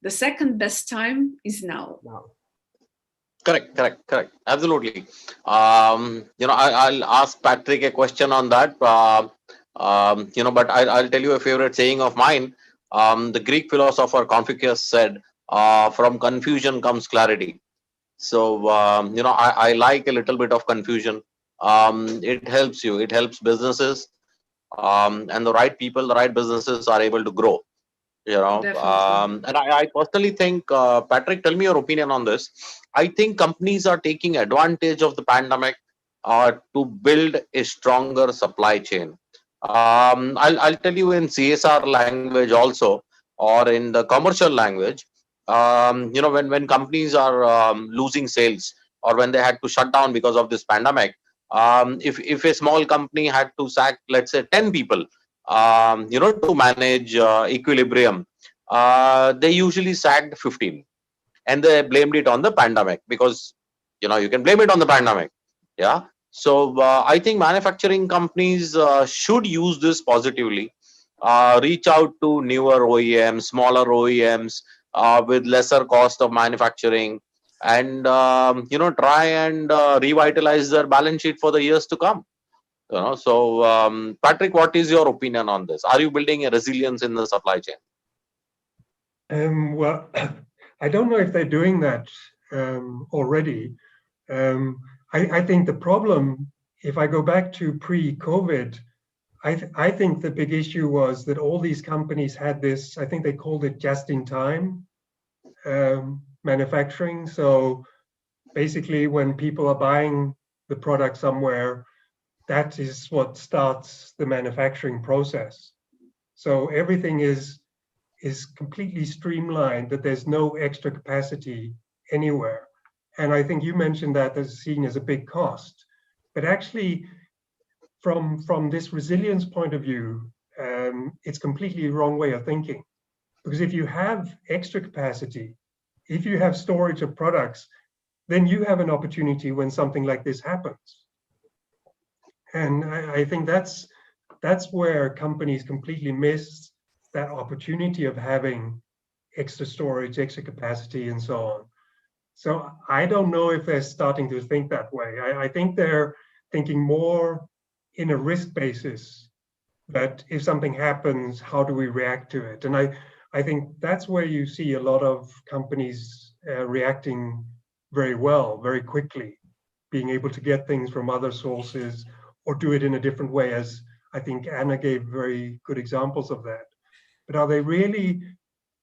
The second best time is now. Correct. Absolutely. I'll ask Patrick a question on that. But I'll tell you a favorite saying of mine. The Greek philosopher Confucius said, from confusion comes clarity. So, I like a little bit of confusion. It helps you, it helps businesses, and the right people, the right businesses are able to grow. Definitely. And I personally think, Patrick, tell me your opinion on this. I think companies are taking advantage of the pandemic to build a stronger supply chain. I'll tell you in CSR language also, or in the commercial language. When companies are losing sales, or when they had to shut down because of this pandemic, if a small company had to sack, let's say, 10 people, to manage equilibrium, they usually sacked 15, and they blamed it on the pandemic, because you can blame it on the pandemic. Yeah. So I think manufacturing companies should use this positively, reach out to newer OEMs, smaller OEMs, with lesser cost of manufacturing, and try and revitalize their balance sheet for the years to come. So, Patrick, what is your opinion on this? Are you building a resilience in the supply chain? Well, I don't know if they're doing that already. I think the problem, if I go back to pre-COVID, I think the big issue was that all these companies had this, I think they called it just-in-time manufacturing. So basically, when people are buying the product somewhere, that is what starts the manufacturing process. So everything is completely streamlined, that there's no extra capacity anywhere. And I think you mentioned that as seen as a big cost. But actually, from this resilience point of view, it's completely the wrong way of thinking. Because if you have extra capacity, if you have storage of products, then you have an opportunity when something like this happens. And I think that's where companies completely miss that opportunity of having extra storage, extra capacity, and so on. So I don't know if they're starting to think that way. I think they're thinking more in a risk basis, that if something happens, how do we react to it? And I think that's where you see a lot of companies reacting very well, very quickly, being able to get things from other sources or do it in a different way, as I think Anna gave very good examples of that. But are they really,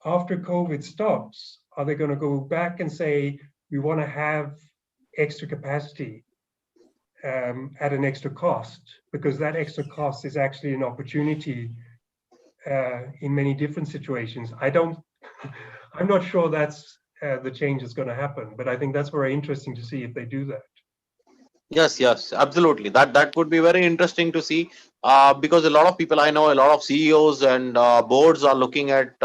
after COVID stops, are they going to go back and say, we want to have extra capacity at an extra cost? Because that extra cost is actually an opportunity in many different situations. I'm not sure that's the change that's going to happen, but I think that's very interesting to see if they do that. Yes, absolutely. That would be very interesting to see, because a lot of people I know, a lot of CEOs and boards are looking at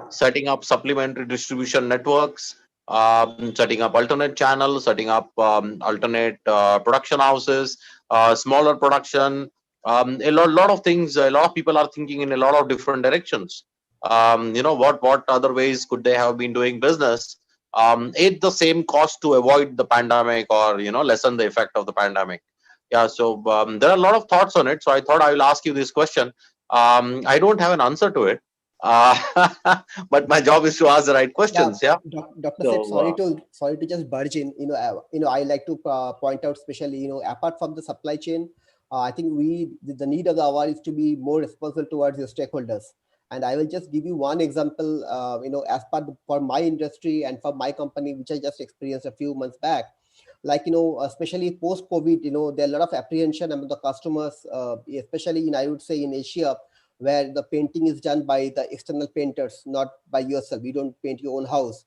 setting up supplementary distribution networks, setting up alternate channels, setting up alternate production houses, smaller production. A lot of things. A lot of people are thinking in a lot of different directions. What other ways could they have been doing business at the same cost to avoid the pandemic, or lessen the effect of the pandemic? Yeah. So there are a lot of thoughts on it. So I thought I will ask you this question. I don't have an answer to it, but my job is to ask the right questions. Yeah. Dr. So, Seth, sorry to just barge in. I like to point out, especially, apart from the supply chain, I think the need of the hour is to be more responsible towards your stakeholders. And I will just give you one example, as part for my industry and for my company, which I just experienced a few months back. Like, especially post-COVID, there are a lot of apprehension among the customers, especially I would say in Asia, where the painting is done by the external painters, not by yourself. You don't paint your own house,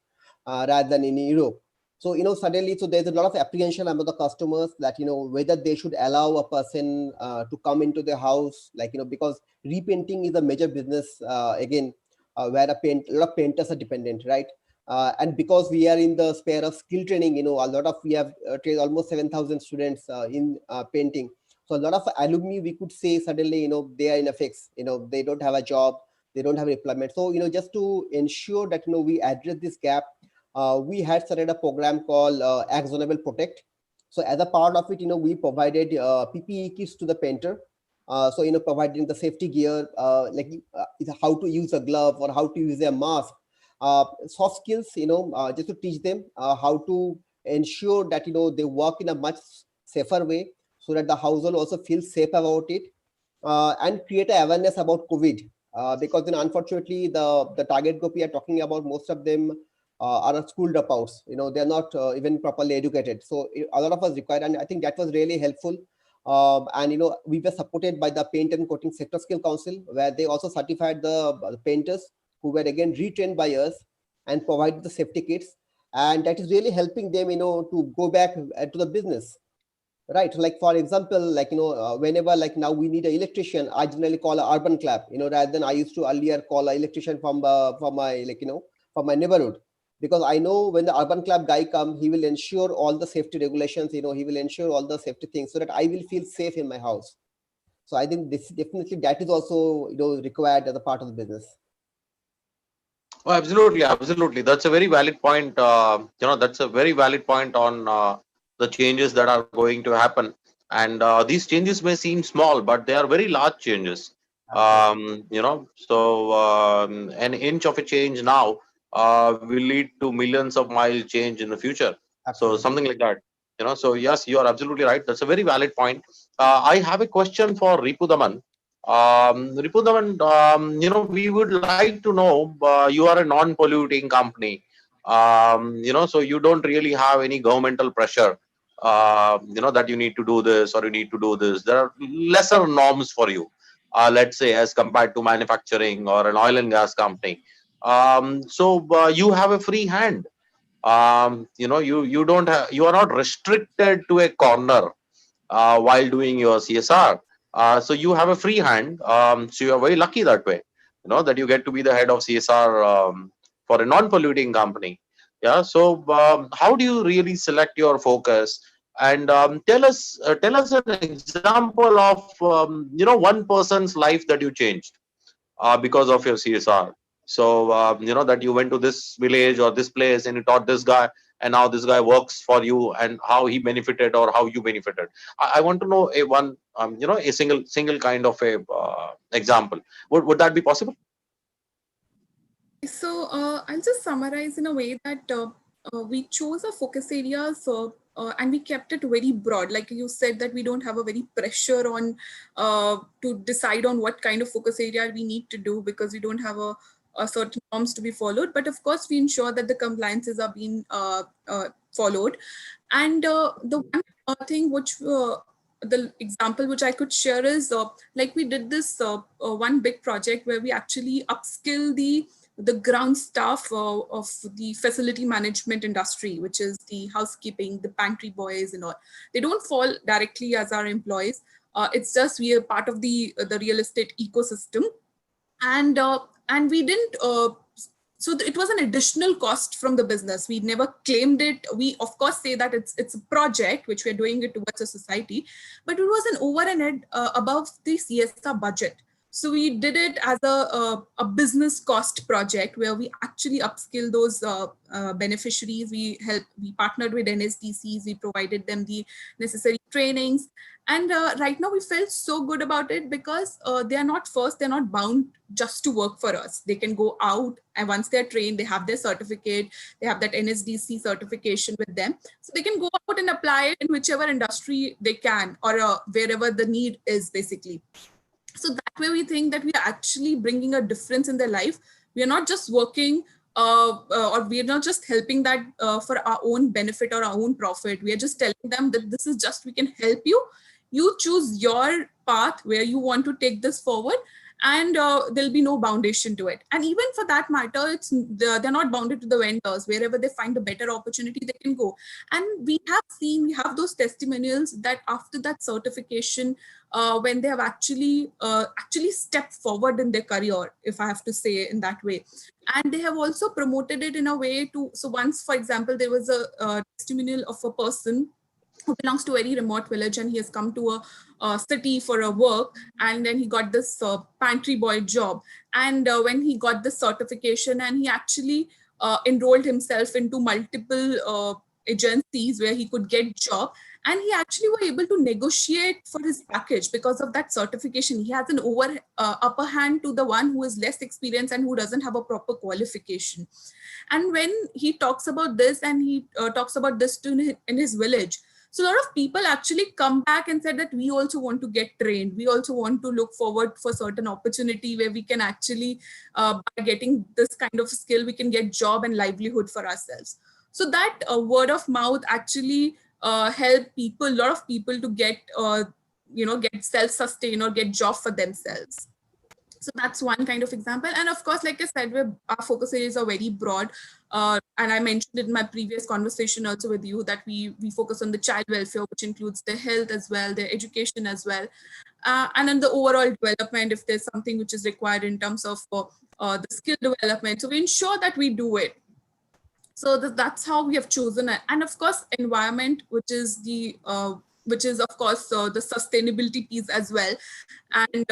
rather than in Europe. So, suddenly, so there's a lot of apprehension among the customers that, whether they should allow a person to come into their house, like, because repainting is a major business, again, where a lot of painters are dependent, right? And because we are in the sphere of skill training, we have trained almost 7,000 students in painting. So a lot of alumni, we could say suddenly, they are in a fix, they don't have a job, they don't have employment. So, just to ensure that, we address this gap, we had started a program called Actionable Protect. So as a part of it, we provided PPE kits to the painter. So, providing the safety gear, like how to use a glove or how to use a mask. soft skills, just to teach them how to ensure that, they work in a much safer way, so that the household also feels safe about it, and create an awareness about COVID. Because then unfortunately, the target group we are talking about, most of them are school dropouts. They're not even properly educated. So a lot of us required, and I think that was really helpful. And we were supported by the Paint and Coating Sector Skill Council, where they also certified the painters, who were again retrained by us and provided the safety kits, and that is really helping them, to go back to the business. Right. Like for example, like, whenever, like now we need an electrician, I generally call a urban club, rather than I used to earlier call an electrician from my, like, from my neighborhood. Because I know when the urban club guy come, he will ensure all the safety regulations, he will ensure all the safety things, so that I will feel safe in my house. So I think this definitely, that is also, required as a part of the business. Oh, absolutely, absolutely. That's a very valid point. That's a very valid point on the changes that are going to happen. And these changes may seem small, but they are very large changes. An inch of a change now will lead to millions of mile change in the future. So Absolutely. something like that. So yes, you are absolutely right. That's a very valid point. I have a question for Ripudaman. Ripudaman, we would like to know, you are a non-polluting company, so you don't really have any governmental pressure, that you need to do this or you need to do this. There are lesser norms for you, let's say, as compared to manufacturing or an oil and gas company. So you have a free hand. You don't have, you are not restricted to a corner while doing your CSR. So you have a free hand. So you are very lucky that way, that you get to be the head of CSR for a non-polluting company. Yeah. So how do you really select your focus? And tell us an example of one person's life that you changed because of your CSR. So, that you went to this village or this place and you taught this guy, and now this guy works for you, and how he benefited or how you benefited. I want to know a single kind of a example. Would that be possible? So I'll just summarize in a way that we chose our focus areas and we kept it very broad. Like you said, that we don't have a very pressure on to decide on what kind of focus area we need to do, because we don't have a certain norms to be followed. But of course, we ensure that the compliances are being followed. And the one thing which the example which I could share is like we did this one big project where we actually upskill the ground staff of the facility management industry, which is the housekeeping, the pantry boys and all. They don't fall directly as our employees. It's just we are part of the real estate ecosystem. And we didn't, so it was an additional cost from the business. We never claimed it. We of course say that it's a project which we're doing it towards a society, but it was an over and above the CSR budget. So we did it as a business cost project where we actually upskill those beneficiaries. We partnered with NSDCs, we provided them the necessary trainings. And right now we felt so good about it because they're not bound just to work for us. They can go out, and once they're trained, they have their certificate, they have that NSDC certification with them. So they can go out and apply it in whichever industry they can, or wherever the need is basically. So that way we think that we are actually bringing a difference in their life. We are not just working or we are not just helping that for our own benefit or our own profit. We are just telling them that this is just, we can help you. You choose your path where you want to take this forward, and there'll be no foundation to it. And even for that matter, they're not bounded to the vendors. Wherever they find a better opportunity, they can go. And we have those testimonials that after that certification, when they have actually stepped forward in their career, if I have to say in that way. And they have also promoted it in a way to, so once, for example, there was a testimonial of a person who belongs to a very remote village, and he has come to a city for a work, and then he got this pantry boy job. And when he got this certification, and he actually enrolled himself into multiple agencies where he could get job, And he actually were able to negotiate for his package because of that certification. He has an upper hand to the one who is less experienced and who doesn't have a proper qualification. And when he talks about this, and he talks about this in his village, so a lot of people actually come back and said that we also want to get trained. We also want to look forward for certain opportunity where we can actually, by getting this kind of skill, we can get job and livelihood for ourselves. So that word of mouth actually help a lot of people to get, get self-sustain or get job for themselves. So that's one kind of example. And of course, like I said, our focus areas are very broad. And I mentioned in my previous conversation also with you that we focus on the child welfare, which includes their health as well, their education as well. And then the overall development, if there's something which is required in terms of the skill development. So we ensure that we do it. So that's how we have chosen it. And of course, environment, which is of course the sustainability piece as well. And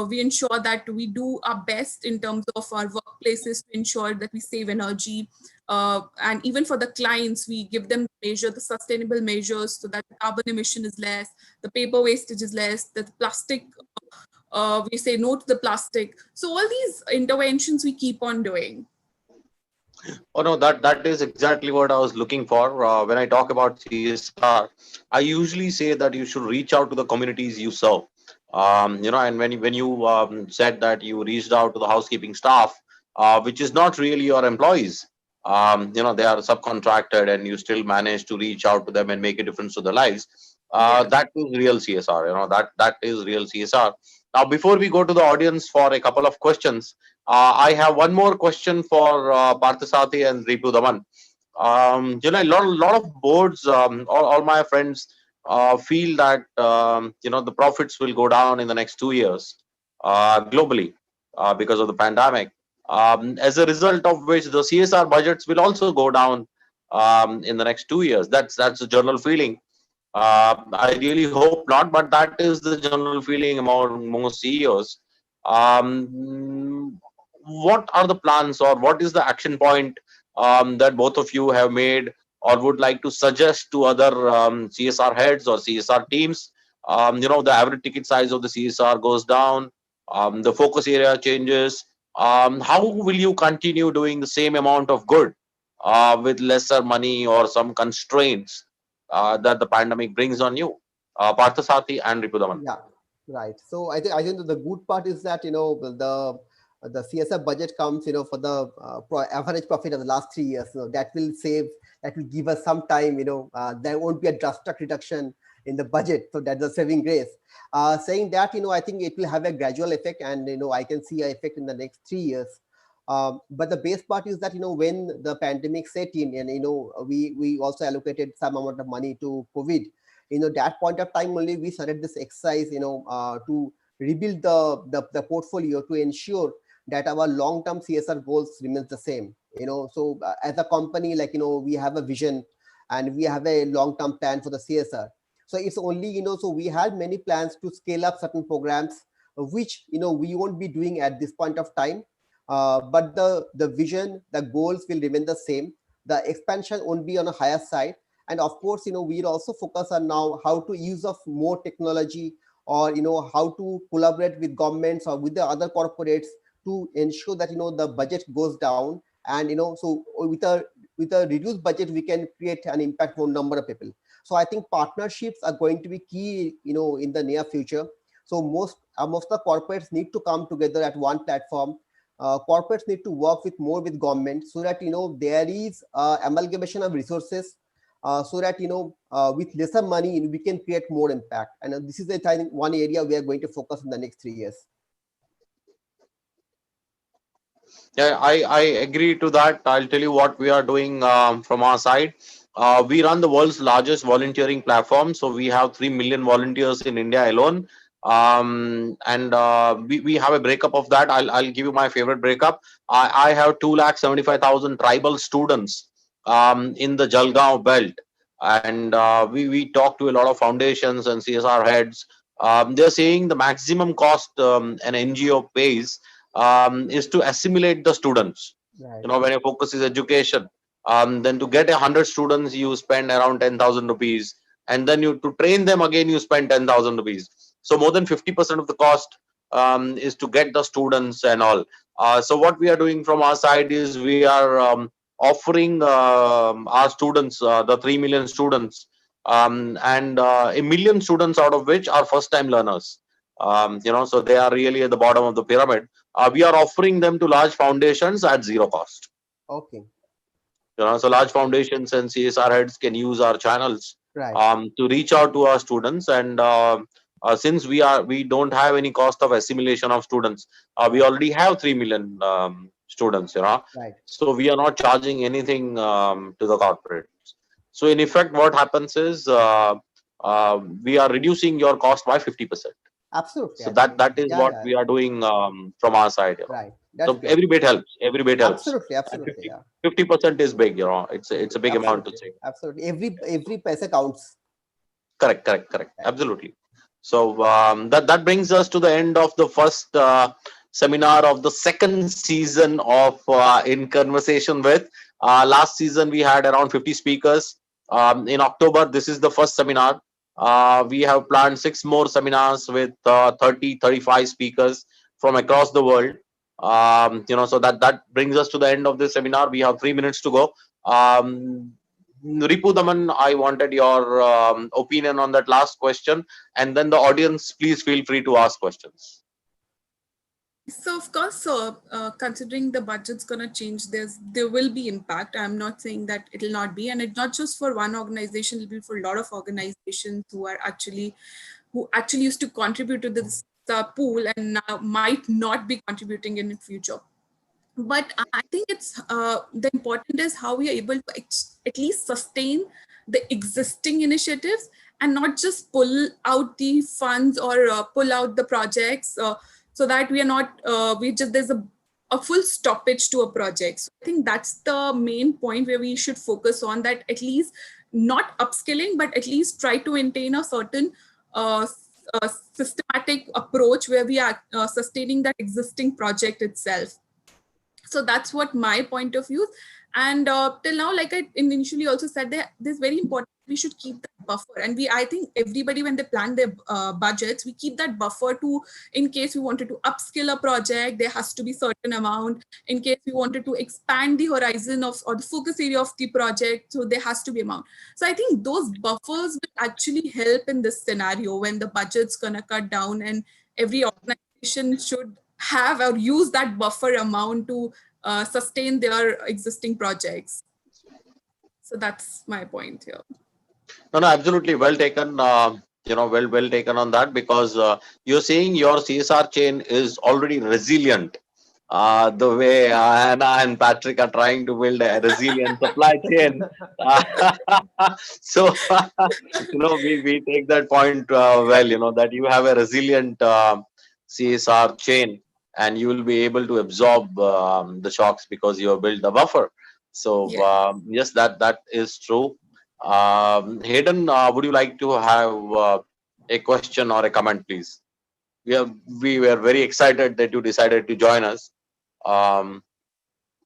we ensure that we do our best in terms of our workplaces to ensure that we save energy. And even for the clients, we give them the sustainable measures, so that the carbon emission is less, the paper wastage is less, the plastic, we say no to the plastic. So all these interventions we keep on doing. Oh no, that is exactly what I was looking for. When I talk about CSR, I usually say that you should reach out to the communities you serve. And when you said that you reached out to the housekeeping staff, which is not really your employees, they are subcontracted, and you still manage to reach out to them and make a difference to their lives. That is real CSR. That is real CSR. Now, before we go to the audience for a couple of questions, I have one more question for Parthasati and Ripu Daman. A lot of boards, all my friends feel that the profits will go down in the next 2 years globally because of the pandemic. As a result of which, the CSR budgets will also go down in the next 2 years. That's a general feeling. I really hope not, but that is the general feeling among most CEOs. What are the plans, or what is the action point that both of you have made or would like to suggest to other CSR heads or CSR teams? The average ticket size of the CSR goes down, the focus area changes. How will you continue doing the same amount of good with lesser money or some constraints that the pandemic brings on you? Parthasati and Ripudaman. Yeah, right. So I think that the good part is that the CSR budget comes for the average profit of the last 3 years. That will give us some time. There won't be a drastic reduction in the budget, so that's a saving grace. Saying that, I think it will have a gradual effect, and I can see an effect in the next 3 years. But the best part is that when the pandemic set in, and we also allocated some amount of money to COVID. That point of time only we started this exercise, to rebuild the portfolio to ensure that our long-term CSR goals remains the same. So as a company, we have a vision and we have a long-term plan for the CSR. So it's only, so we had many plans to scale up certain programs, which, we won't be doing at this point of time. But the vision, the goals will remain the same. The expansion won't be on a higher side. And of course, we'll also focus on now how to use of more technology, or, how to collaborate with governments or with the other corporates to ensure that, the budget goes down. And, so with a reduced budget, we can create an impact on number of people. So I think partnerships are going to be key, in the near future. So most of the corporates need to come together at one platform. Corporates need to work more with government, so that, there is amalgamation of resources, so that, with lesser money, we can create more impact. And this is, I think, one area we are going to focus in the next 3 years. Yeah, I agree to that. I'll tell you what we are doing from our side. We run the world's largest volunteering platform. So we have 3 million volunteers in India alone. And we have a breakup of that. I'll give you my favorite breakup. I have 2,75,000 tribal students in the Jalgaon belt. And we talk to a lot of foundations and CSR heads. They're saying the maximum cost an NGO pays is to assimilate the students. Right. When your focus is education, then to get 100 students, you spend around 10,000 rupees. and then to train them again, you spend 10,000 rupees. So more than 50% of the cost is to get the students and all. So what we are doing from our side is we are offering our students, the 3 million students, and a million students out of which are first time learners. So they are really at the bottom of the pyramid. We are offering them to large foundations at zero cost. Okay. So large foundations and CSR heads can use our channels Right. to reach out to our students. And since we don't have any cost of assimilation of students, we already have 3 million students. Right. So we are not charging anything to the corporates. So in effect, what happens is we are reducing your cost by 50%. Absolutely. So I that think, is yeah, what yeah, we are doing from our side. right. That's So great. every bit helps. Every bit helps. Absolutely. Absolutely. Yeah. 50% is big. It's a big amount to Absolutely. save. Absolutely. Every paisa counts. Correct. Absolutely. So that brings us to the end of the first seminar of the second season of In Conversation With. Last season we had around 50 speakers. In October, this is the first seminar. We have planned 6 more seminars with 35 speakers from across the world. So that brings us to the end of this seminar. We have 3 minutes to go. Ripu Daman, I wanted your opinion on that last question, and then the audience, please feel free to ask questions. So of course, considering the budget's gonna change, there will be impact. I'm not saying that it'll not be, and it's not just for one organization. It'll be for a lot of organizations who actually used to contribute to this pool and now might not be contributing in the future. But I think it's the important is how we are able to at least sustain the existing initiatives and not just pull out the funds or pull out the projects so that we are not there's a full stoppage to a project. So I think that's the main point where we should focus on, that at least not upskilling, but at least try to maintain a certain systematic approach where we are sustaining that existing project itself. So that's what my point of view is. And till now, like I initially also said, that this is very important. We should keep that buffer, and I think everybody, when they plan their budgets, we keep that buffer to, in case we wanted to upskill a project, there has to be certain amount. In case we wanted to expand the horizon of or the focus area of the project, so there has to be amount. So I think those buffers will actually help in this scenario when the budget's gonna cut down, and every organization should have or use that buffer amount to sustain their existing projects. So that's my point here. No, absolutely well taken. Well taken on that, because you're saying your CSR chain is already resilient. The way Anna and Patrick are trying to build a resilient supply chain. So, we take that point well, that you have a resilient CSR chain, and you will be able to absorb the shocks because you have built a buffer. So, yes, that is true. Hayden, would you like to have a question or a comment, please? We were very excited that you decided to join us.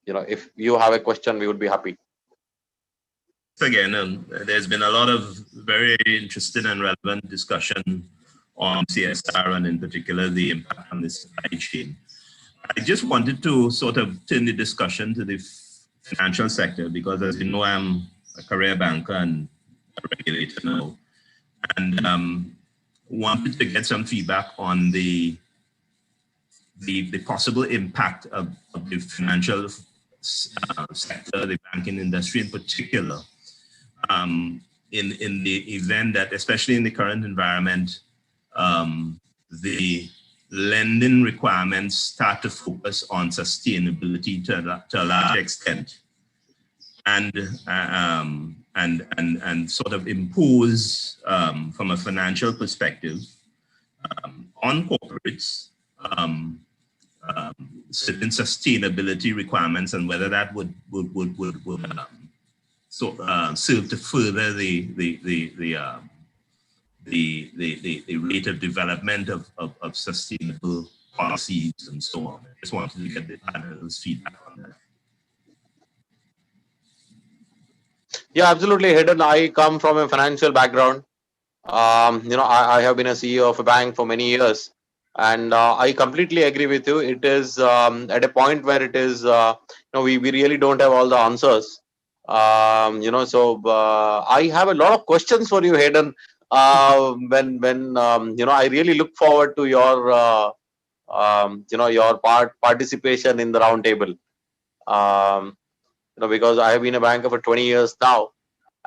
If you have a question, we would be happy. Again, there's been a lot of very interesting and relevant discussion on CSR, and in particular the impact on the supply chain. I just wanted to sort of turn the discussion to the financial sector, because as you know, I'm a career banker and a regulator now, and wanted to get some feedback on the possible impact of the financial sector, the banking industry in particular, in the event that, especially in the current environment, the lending requirements start to focus on sustainability to a large extent, and sort of impose, from a financial perspective, on corporates, certain sustainability requirements, and whether that would serve to further the rate of development of sustainable policies and so on. I just wanted to get the panel's feedback on that. Yeah, absolutely, Hayden. I come from a financial background. I have been a CEO of a bank for many years, and I completely agree with you. It is at a point where it is, we really don't have all the answers. I have a lot of questions for you, Hayden. I really look forward to your participation in the roundtable. Because I have been a banker for 20 years now,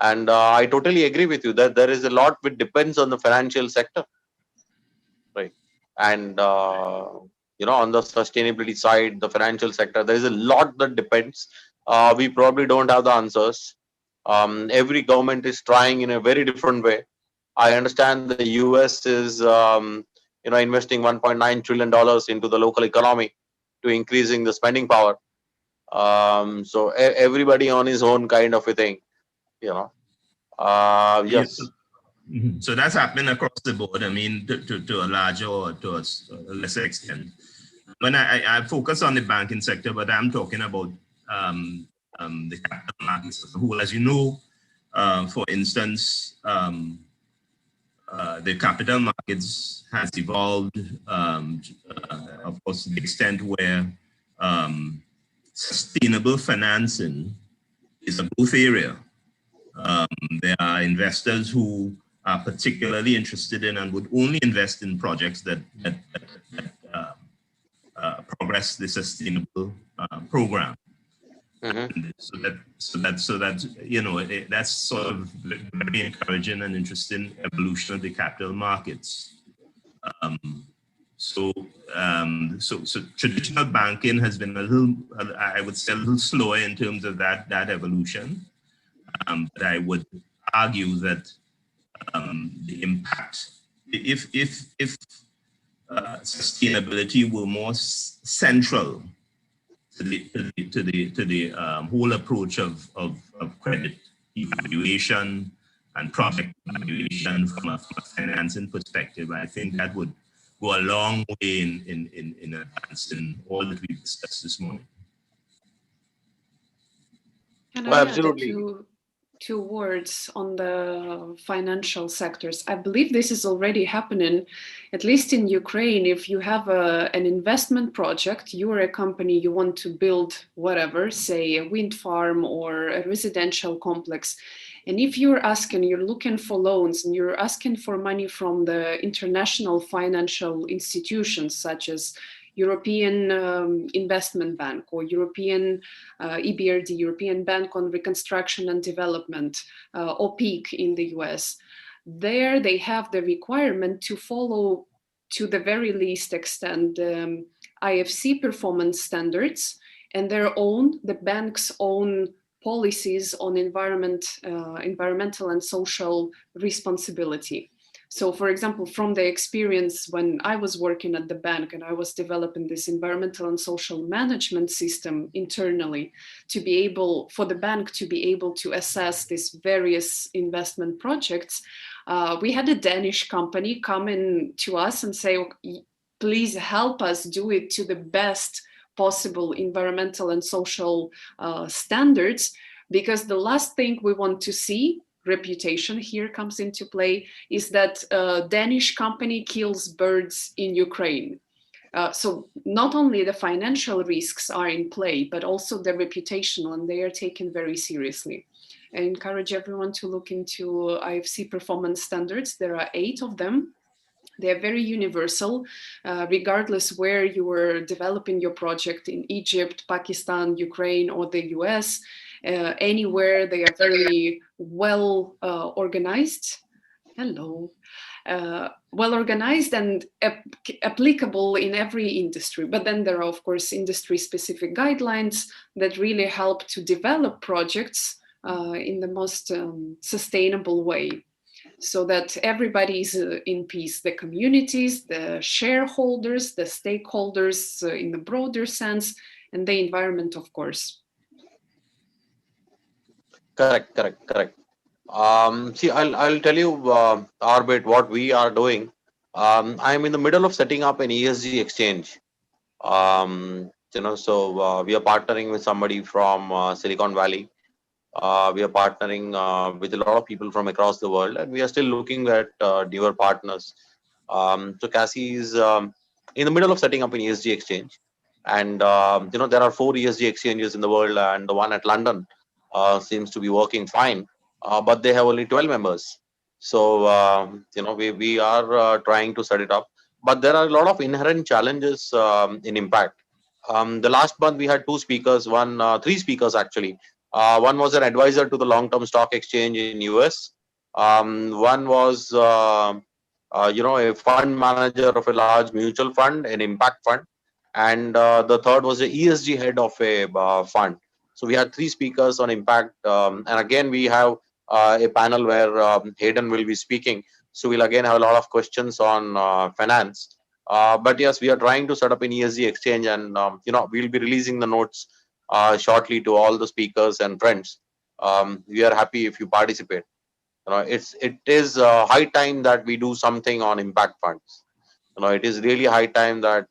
and I totally agree with you that there is a lot which depends on the financial sector, right? And on the sustainability side, the financial sector, there is a lot that depends. We probably don't have the answers. Every government is trying in a very different way. I understand the US is investing $1.9 trillion into the local economy to increasing the spending power. So everybody on his own kind of a thing, you know. Yes. Yes. So that's happening across the board. I mean, to a larger or to a lesser extent. When I focus on the banking sector, but I'm talking about the capital markets as a whole. As you know, for instance, the capital markets has evolved, of course, to the extent where sustainable financing is a growth area. There are investors who are particularly interested in and would only invest in projects that progress the sustainable program. Mm-hmm. That's that's sort of very encouraging and interesting evolution of the capital markets. So traditional banking has been a little, I would say, a little slower in terms of that evolution. But I would argue that the impact, if sustainability were more central to the whole approach of credit evaluation and project evaluation from a financing perspective, I think that would go a long way in advancing all that we discussed this morning. Can Well, I add absolutely. two words on the financial sectors? I believe this is already happening, at least in Ukraine. If you have an investment project, you are a company, you want to build whatever, say a wind farm or a residential complex. And if you're looking for loans and you're asking for money from the international financial institutions such as European Investment Bank or European EBRD, European Bank on Reconstruction and Development, or PEAC in the US. There they have the requirement to follow, to the very least extent, IFC performance standards and the bank's own policies on environmental and social responsibility. So, for example, from the experience when I was working at the bank and I was developing this environmental and social management system internally to be able, for the bank to be able to assess these various investment projects, we had a Danish company come in to us and say, please help us do it to the best possible environmental and social standards, because the last thing we want to see, reputation here comes into play, is that a Danish company kills birds in Ukraine. So not only the financial risks are in play, but also the reputational, and they are taken very seriously. I encourage everyone to look into IFC performance standards. There are 8 of them. They're very universal, regardless where you are developing your project, in Egypt, Pakistan, Ukraine, or the US. Anywhere they are very well organized. Hello. Well organized and applicable in every industry. But then there are, of course, industry-specific guidelines that really help to develop projects in the most sustainable way, so that everybody is in peace, the communities, the shareholders, the stakeholders in the broader sense, and the environment, of course. Correct. See, I'll tell you, Arbit, what we are doing. I'm in the middle of setting up an ESG exchange. So we are partnering with somebody from Silicon Valley, We are partnering with a lot of people from across the world, and we are still looking at newer partners. So CASI is in the middle of setting up an ESG exchange, and there are 4 ESG exchanges in the world, and the one at London seems to be working fine, but they have only 12 members. So we are trying to set it up, but there are a lot of inherent challenges in impact. The last month we had three speakers actually. One was an advisor to the long-term stock exchange in US. One was a fund manager of a large mutual fund, an impact fund, and the third was the ESG head of a fund. So we had three speakers on impact, and again we have a panel where Hayden will be speaking. So we'll again have a lot of questions on finance. But yes, we are trying to set up an ESG exchange, and we'll be releasing the notes shortly to all the speakers and friends. We are happy if you participate. It is high time that we do something on impact funds. It is really high time that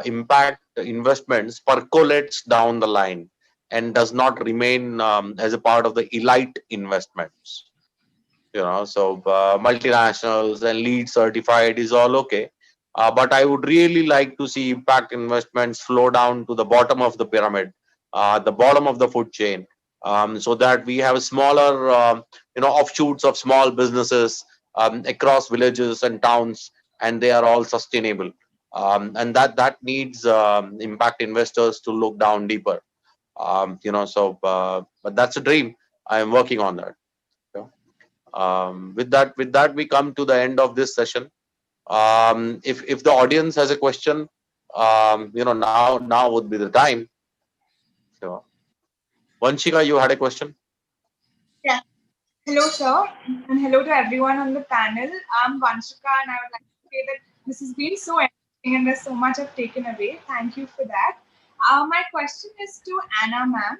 impact investments percolates down the line and does not remain as a part of the elite investments. So multinationals and lead certified is all okay, but I would really like to see impact investments flow down to the bottom of the pyramid, the bottom of the food chain, so that we have smaller offshoots of small businesses across villages and towns, and they are all sustainable, and that needs impact investors to look down deeper. But that's a dream. I am working on that. With that we come to the end of this session. If the audience has a question, now would be the time. So Vanshika, you had a question. Yeah. Hello, sir, and hello to everyone on the panel. I'm Vanshika, and I would like to say that this has been so interesting, and there's so much I've taken away. Thank you for that. My question is to Anna, ma'am.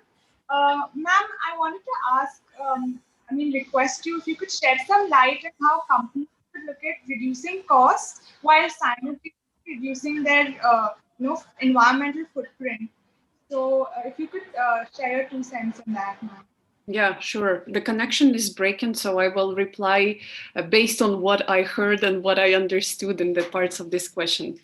Ma'am, I wanted to ask, request you if you could shed some light on how companies could look at reducing costs while simultaneously reducing their, environmental footprint. So, if you could share your 2 cents on that, ma'am. Yeah, sure. The connection is breaking, so I will reply based on what I heard and what I understood in the parts of this question.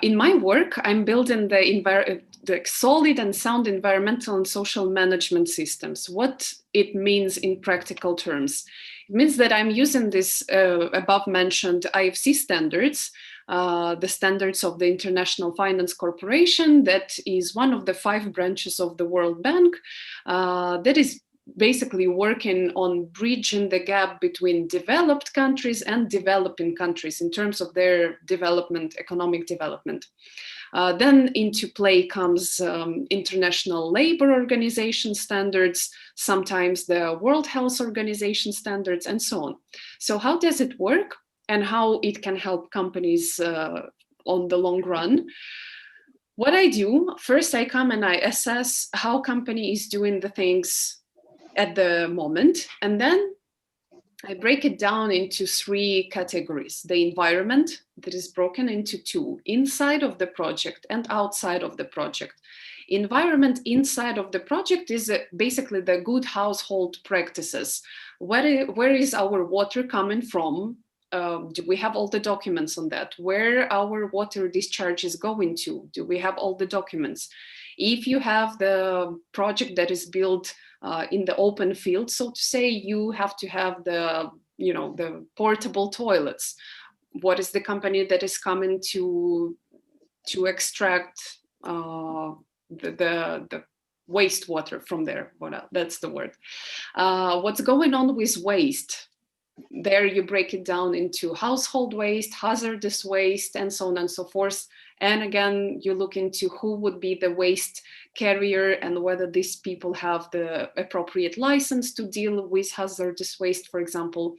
In my work, I'm building the solid and sound environmental and social management systems. What it means in practical terms. It means that I'm using this above mentioned IFC standards, the standards of the International Finance Corporation, that is one of the 5 branches of the World Bank, that is basically working on bridging the gap between developed countries and developing countries in terms of their development, economic development. Then into play comes International Labour Organization standards, sometimes the World Health Organization standards, and so on. So how does it work and how it can help companies on the long run? What I do, first I come and I assess how company is doing the things at the moment, and then I break it down into 3 categories. The environment, that is broken into 2, inside of the project and outside of the project. Environment inside of the project is basically the good household practices. Where is our water coming from? Do we have all the documents on that? Where our water discharge is going to? Do we have all the documents? If you have the project that is built in the open field, so to say, you have to have the portable toilets. What is the company that is coming to extract the wastewater from there? That's the word. What's going on with waste? There you break it down into household waste, hazardous waste, and so on and so forth. And again, you look into who would be the waste carrier and whether these people have the appropriate license to deal with hazardous waste, for example.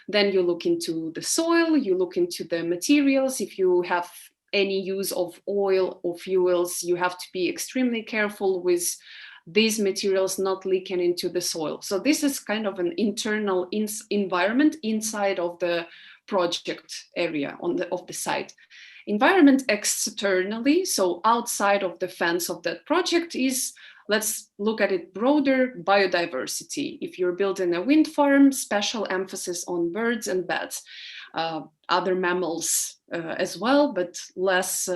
Then you look into the soil, you look into the materials. If you have any use of oil or fuels, you have to be extremely careful with these materials not leaking into the soil. So this is kind of an internal environment inside of the project area of the site. Environment externally, so outside of the fence of that project, is, let's look at it broader, biodiversity. If you're building a wind farm, special emphasis on birds and bats, other mammals as well, but less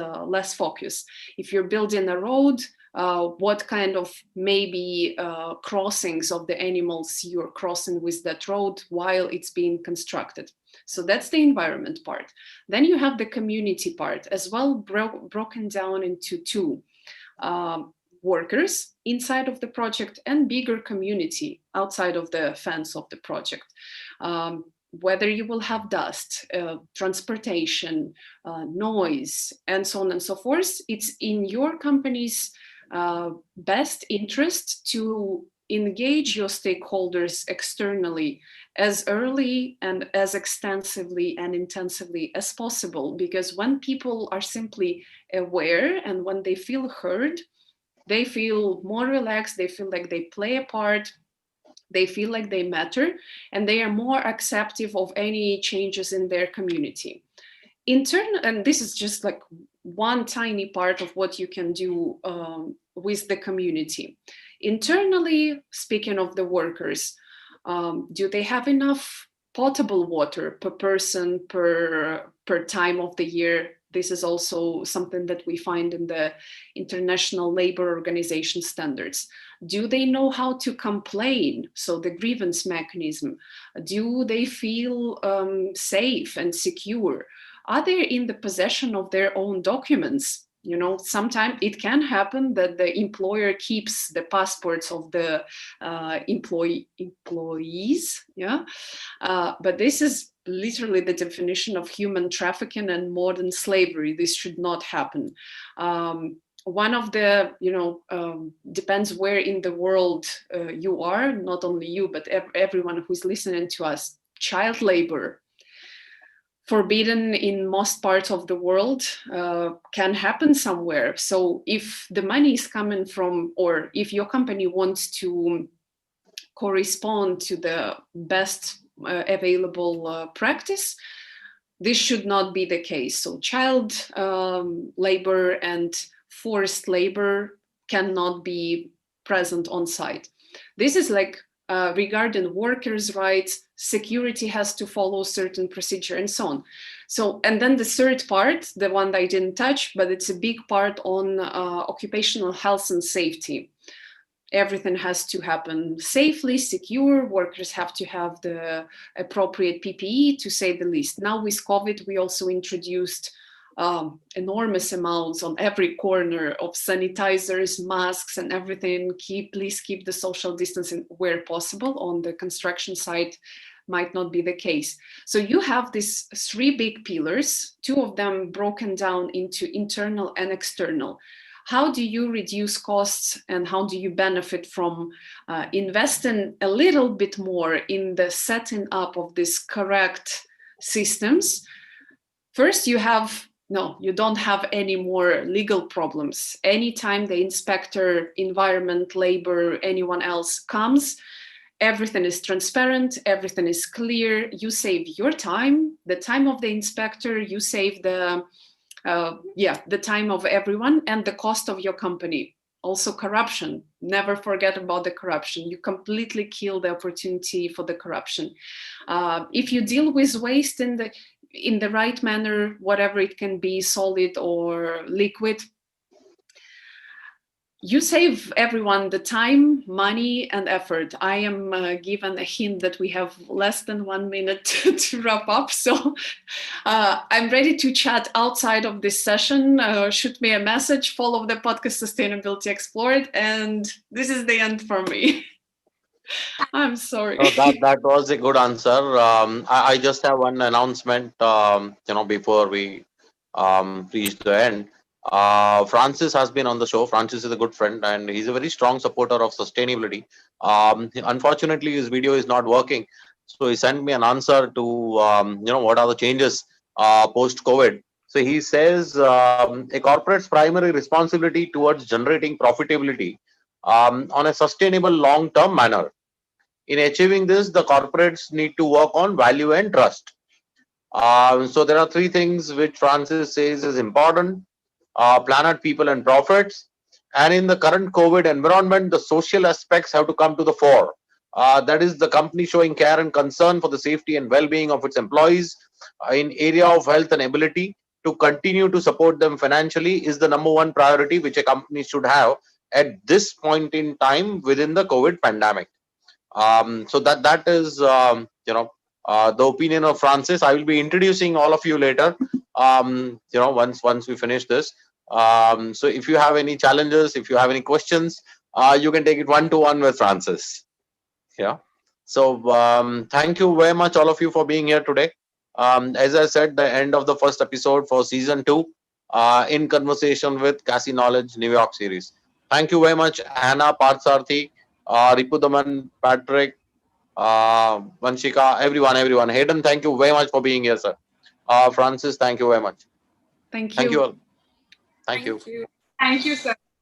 focus. If you're building a road, what kind of maybe crossings of the animals you're crossing with that road while it's being constructed. So that's the environment part. Then you have the community part as well, broken down into two. Workers inside of the project and bigger community outside of the fence of the project. Whether you will have dust, transportation, noise, and so on and so forth, it's in your company's best interest to engage your stakeholders externally as early and as extensively and intensively as possible. Because when people are simply aware and when they feel heard, they feel more relaxed, they feel like they play a part, they feel like they matter, and they are more accepting of any changes in their community. And this is just like one tiny part of what you can do with the community. Internally, speaking of the workers, do they have enough potable water per person per time of the year? This is also something that we find in the International Labor Organization standards. Do they know how to complain? So the grievance mechanism. Do they feel safe and secure? Are they in the possession of their own documents? You know, sometimes it can happen that the employer keeps the passports of the employees, yeah. But this is literally the definition of human trafficking and modern slavery. This should not happen. One of the, depends where in the world you are, not only you, but everyone who's listening to us, child labor, forbidden in most parts of the world, can happen somewhere. So if the money is coming from, or if your company wants to correspond to the best available practice, this should not be the case. So child labor and forced labor cannot be present on site. This is like regarding workers' rights, security has to follow certain procedure and so on. So, and then the third part, the one that I didn't touch, but it's a big part on occupational health and safety. Everything has to happen safely, secure. Workers have to have the appropriate PPE, to say the least. Now with COVID, we also introduced enormous amounts on every corner of sanitizers, masks, and everything. Please keep the social distancing where possible. On the construction site, might not be the case. So you have these three big pillars, two of them broken down into internal and external. How do you reduce costs and how do you benefit from investing a little bit more in the setting up of these correct systems? First, you don't have any more legal problems. Anytime the inspector, environment, labor, anyone else comes, everything is transparent, everything is clear. You save your time, the time of the inspector, you save the time of everyone and the cost of your company. Also corruption, never forget about the corruption. You completely kill the opportunity for the corruption. If you deal with waste in the right manner, whatever it can be, solid or liquid, you save everyone the time, money, and effort. I am given a hint that we have less than 1 minute to wrap up. So I'm ready to chat outside of this session. Shoot me a message, follow the podcast Sustainability Explored. And this is the end for me. I'm sorry. That was a good answer. I just have one announcement, before we reach the end. Francis has been on the show. Francis is a good friend and he's a very strong supporter of sustainability. Unfortunately, his video is not working. So he sent me an answer to, what are the changes post-COVID. So he says a corporate's primary responsibility towards generating profitability on a sustainable long-term manner. In achieving this, the corporates need to work on value and trust. So there are three things which Francis says is important: planet, people, and profits. And in the current COVID environment, the social aspects have to come to the fore. That is the company showing care and concern for the safety and well-being of its employees in area of health and ability to continue to support them financially is the number one priority which a company should have at this point in time within the COVID pandemic. So that is the opinion of Francis. I will be introducing all of you later. Once we finish this. So if you have any challenges, if you have any questions, you can take it one-to-one with Francis. Yeah. So thank you very much, all of you, for being here today. As I said, the end of the first episode for season 2, in conversation with CASI Knowledge New York series. Thank you very much, Anna, Parthsarthi, Ripudaman, Patrick, Vanshika, everyone. Hayden, thank you very much for being here, sir. Francis, thank you very much. Thank you. Thank you all. Thank you. Thank you, sir.